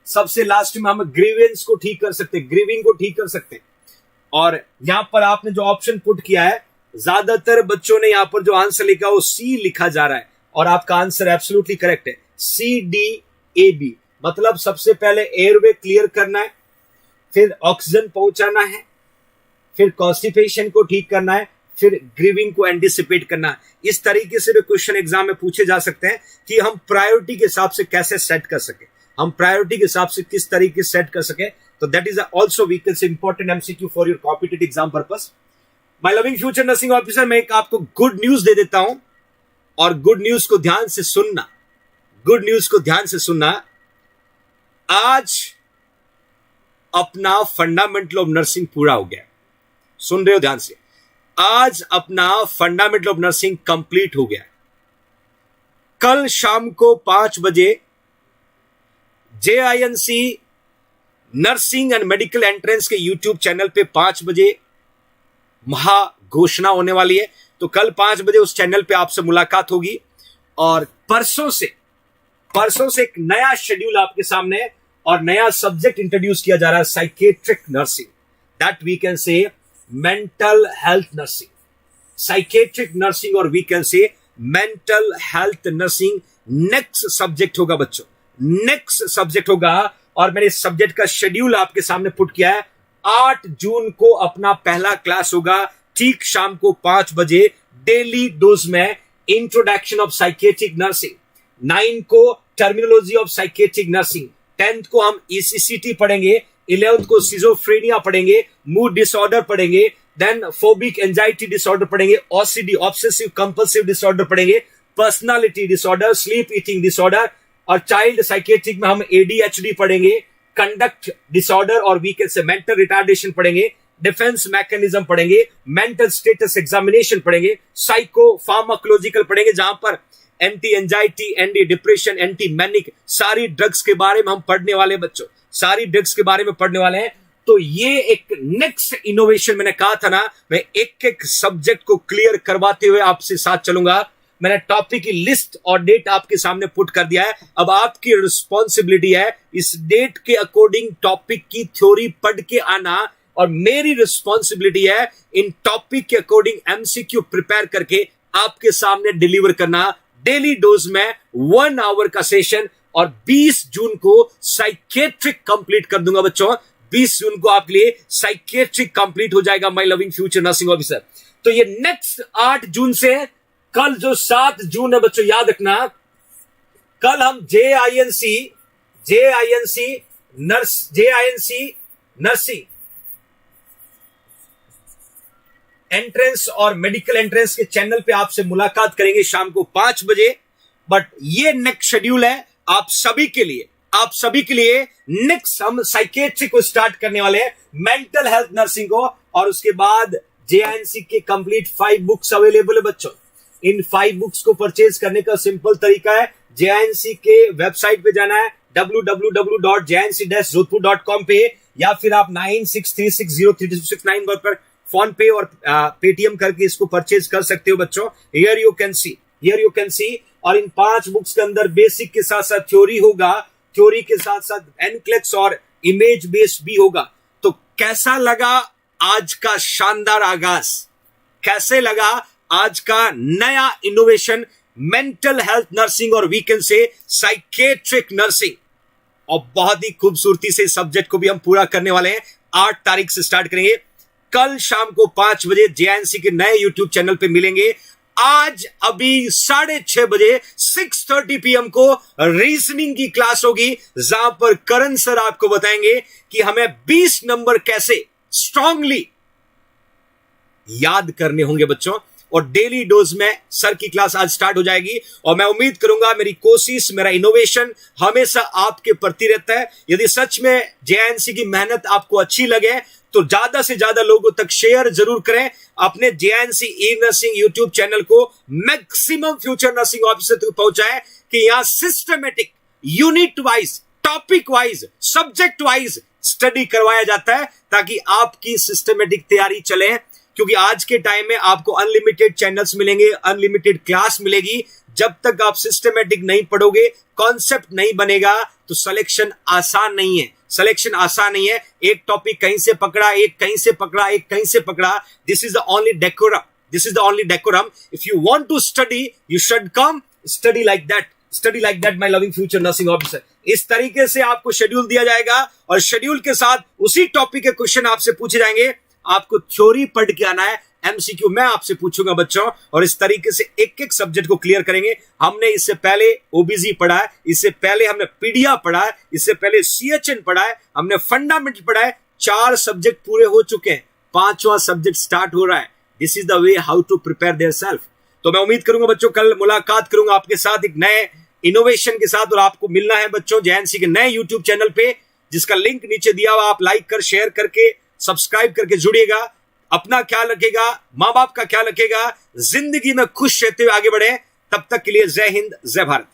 सबसे लास्ट में हम ग्रीवेंस को ठीक कर सकते हैं, ग्रीविंग को ठीक कर सकते हैं। और यहां पर आपने जो ऑप्शन पुट किया है, ज्यादातर बच्चों ने यहां पर जो आंसर लिखा वो सी लिखा जा रहा है और आपका आंसर एब्सोल्युटली करेक्ट है, सी डी ए बी। मतलब सबसे पहले एयरवे क्लियर करना है, फिर ऑक्सीजन पहुंचाना है, फिर कॉन्स्टिपेशन को ठीक करना है, फिर ग्रीविंग को एंटीसिपेट करना है। इस तरीके से भी क्वेश्चन एग्जाम में पूछे जा सकते हैं कि हम प्रायोरिटी के हिसाब से कैसे सेट कर सके, हम प्रायोरिटी के हिसाब से किस तरीके से सेट कर सके। तो that is also we can say important MCQ for your competitive exam purpose. My loving future nursing officer, मैं एक आपको गुड न्यूज दे देता हूं और गुड न्यूज को ध्यान से सुनना, गुड न्यूज को ध्यान से सुनना। आज अपना फंडामेंटल ऑफ नर्सिंग पूरा हो गया, सुन रहे हो ध्यान से। आज अपना फंडामेंटल ऑफ नर्सिंग कंप्लीट हो गया। कल शाम को 5 बजे JINC nursing and medical entrance के यूट्यूब चैनल पे 5 बजे महा घोषणा होने वाली है। तो कल 5 बजे उस चैनल पे आपसे मुलाकात होगी और परसों से एक नया शेड्यूल आपके सामने है और नया सब्जेक्ट इंट्रोड्यूस किया जा रहा है, psychiatric nursing, that we can say mental health nursing, psychiatric nursing और we can say mental health nursing next subject होगा बच्चों, नेक्स्ट सब्जेक्ट होगा। और मैंने इस सब्जेक्ट का शेड्यूल आपके सामने पुट किया है। 8 जून को अपना पहला क्लास होगा, ठीक शाम को 5 बजे डेली डोज में इंट्रोडक्शन ऑफ साइकेट्रिक नर्सिंग। 9 को terminology of psychiatric nursing. 10th को हम ECCT पढ़ेंगे, 11th को सिजोफ्रेनिया पढ़ेंगे, मूड डिसऑर्डर पढ़ेंगे, देन फोबिक एंजाइटी डिसऑर्डर पढ़ेंगे, ओसीडी ऑब्सेसिव कंपल्सिव डिसऑर्डर पढ़ेंगे, personality disorder, sleep eating disorder, और चाइल्ड साइकेट्रिक में हम एडीएचडी पढ़ेंगे, कंडक्ट डिसऑर्डर और we can say mental retardation पढ़ेंगे, डिफेंस मैकेनिज्म पढ़ेंगे, मेंटल स्टेटस एग्जामिनेशन पढ़ेंगे, साइको फार्माकोलॉजिकल पढ़ेंगे, जहां पर anti anxiety, anti depression, anti manic, सारी ड्रग्स के बारे में हम पढ़ने वाले बच्चों, सारी ड्रग्स के बारे में पढ़ने वाले हैं। तो ये एक नेक्स्ट इनोवेशन, मैंने कहा था ना, मैं एक एक सब्जेक्ट को क्लियर करवाते हुए आपसे साथ चलूंगा। मैंने टॉपिक की लिस्ट और डेट आपके सामने पुट कर दिया है। अब आपकी रिस्पॉन्सिबिलिटी है इस डेट के अकॉर्डिंग टॉपिक की थ्योरी पढ़ के आना, और मेरी रिस्पॉन्सिबिलिटी है इन टॉपिक के अकॉर्डिंग एमसीक्यू प्रिपेयर करके आपके सामने डिलीवर करना डेली डोज में 1 आवर का सेशन। और 20 जून को साइकेट्रिक कंप्लीट कर दूंगा बच्चों, 20 जून को आपके लिए साइकेट्रिक कंप्लीट हो जाएगा my loving future nursing officer. तो ये नेक्स्ट 8 जून से कल जो 7 जून है बच्चों, याद रखना, कल हम JINC नर्सिंग एंट्रेंस और मेडिकल एंट्रेंस के चैनल पे आपसे मुलाकात करेंगे शाम को 5 बजे। बट ये नेक्स्ट शेड्यूल है आप सभी के लिए, आप सभी के लिए। नेक्स्ट हम साइकेट्री को स्टार्ट करने वाले हैं, मेंटल हेल्थ नर्सिंग को, और उसके बाद JINC के कंप्लीट 5 बुक्स अवेलेबल है बच्चों। इन 5 बुक्स को परचेज करने का सिंपल तरीका है, JINC के वेबसाइट पे जाना है www.jinc-jodhpur.com पे, या फिर आप 9636032669 पर फोन पे और पेटीएम करके इसको परचेज कर सकते हो बच्चों। हियर यू कैन सी। और इन 5 बुक्स के अंदर बेसिक के साथ साथ थ्योरी होगा, थ्योरी के साथ साथ एनक्लेक्स और इमेज बेस्ड भी होगा। तो कैसा लगा आज का शानदार आगाज, कैसे लगा आज का नया इनोवेशन मेंटल हेल्थ नर्सिंग और वीकेंड से साइकेट्रिक नर्सिंग, और बहुत ही खूबसूरती से सब्जेक्ट को भी हम पूरा करने वाले हैं। 8 तारीख से स्टार्ट करेंगे, कल शाम को 5 बजे JINC के नए YouTube चैनल पे मिलेंगे। आज अभी 6:30 बजे 6:30 PM को रीजनिंग की क्लास होगी, जहां पर करण सर आपको बताएंगे कि हमें 20 नंबर कैसे स्ट्रांगली याद करने होंगे बच्चों। और डेली डोज में सर की क्लास आज स्टार्ट हो जाएगी, और मैं उम्मीद करूंगा, मेरी कोशिश, मेरा इनोवेशन हमेशा आपके प्रति रहता है। यदि सच में JINC की मेहनत आपको अच्छी लगे तो ज्यादा से ज्यादा लोगों तक शेयर जरूर करें। अपने JINC E nursing YouTube channel को मैक्सिमम फ्यूचर नर्सिंग ऑफिसर तक पहुंचाए कि यहां systematic, unit wise, topic wise, subject wise study करवाया जाता है, ताकि आपकी सिस्टमेटिक तैयारी चले। क्योंकि आज के टाइम में आपको अनलिमिटेड चैनल्स मिलेंगे, अनलिमिटेड क्लास मिलेगी। जब तक आप सिस्टमेटिक नहीं पढ़ोगे, कॉन्सेप्ट नहीं बनेगा, तो सिलेक्शन आसान नहीं है। सिलेक्शन आसान नहीं है। एक टॉपिक कहीं से पकड़ा, एक कहीं से पकड़ा, एक कहीं से पकड़ा। This is the only decorum, this is the only decorum. If you want to study, you should come study like that, study like that my loving future nursing officer. इस तरीके से आपको शेड्यूल दिया जाएगा, और शेड्यूल के साथ उसी टॉपिक के क्वेश्चन आपसे पूछे जाएंगे। आपको थ्योरी पढ़ के आना है, MCQ मैं आपसे पूछूंगा बच्चों, और इस तरीके से एक एक सब्जेक्ट को क्लियर करेंगे। हमने इससे पहले OBG पढ़ा है, इससे पहले हमने पीडिया पढ़ा है, इससे पहले CHN पढ़ा है, हमने फंडामेंटल पढ़ा है। 4 सब्जेक्ट पूरे हो चुके हैं, 5वां सब्जेक्ट स्टार्ट हो रहा है। This is the way how to prepare their self. तो मैं उम्मीद करूंगा बच्चों, कल मुलाकात करूंगा आपके साथ एक नए इनोवेशन के साथ, और आपको मिलना है बच्चों JINC के नए YouTube चैनल पे, जिसका लिंक नीचे दिया हुआ। आप लाइक कर, शेयर करके, सब्सक्राइब करके जुड़िएगा। अपना ख्याल रखेगा, मां बाप का ख्याल रखेगा, जिंदगी में खुश रहते हुए आगे बढ़े। तब तक के लिए जय हिंद, जय भारत।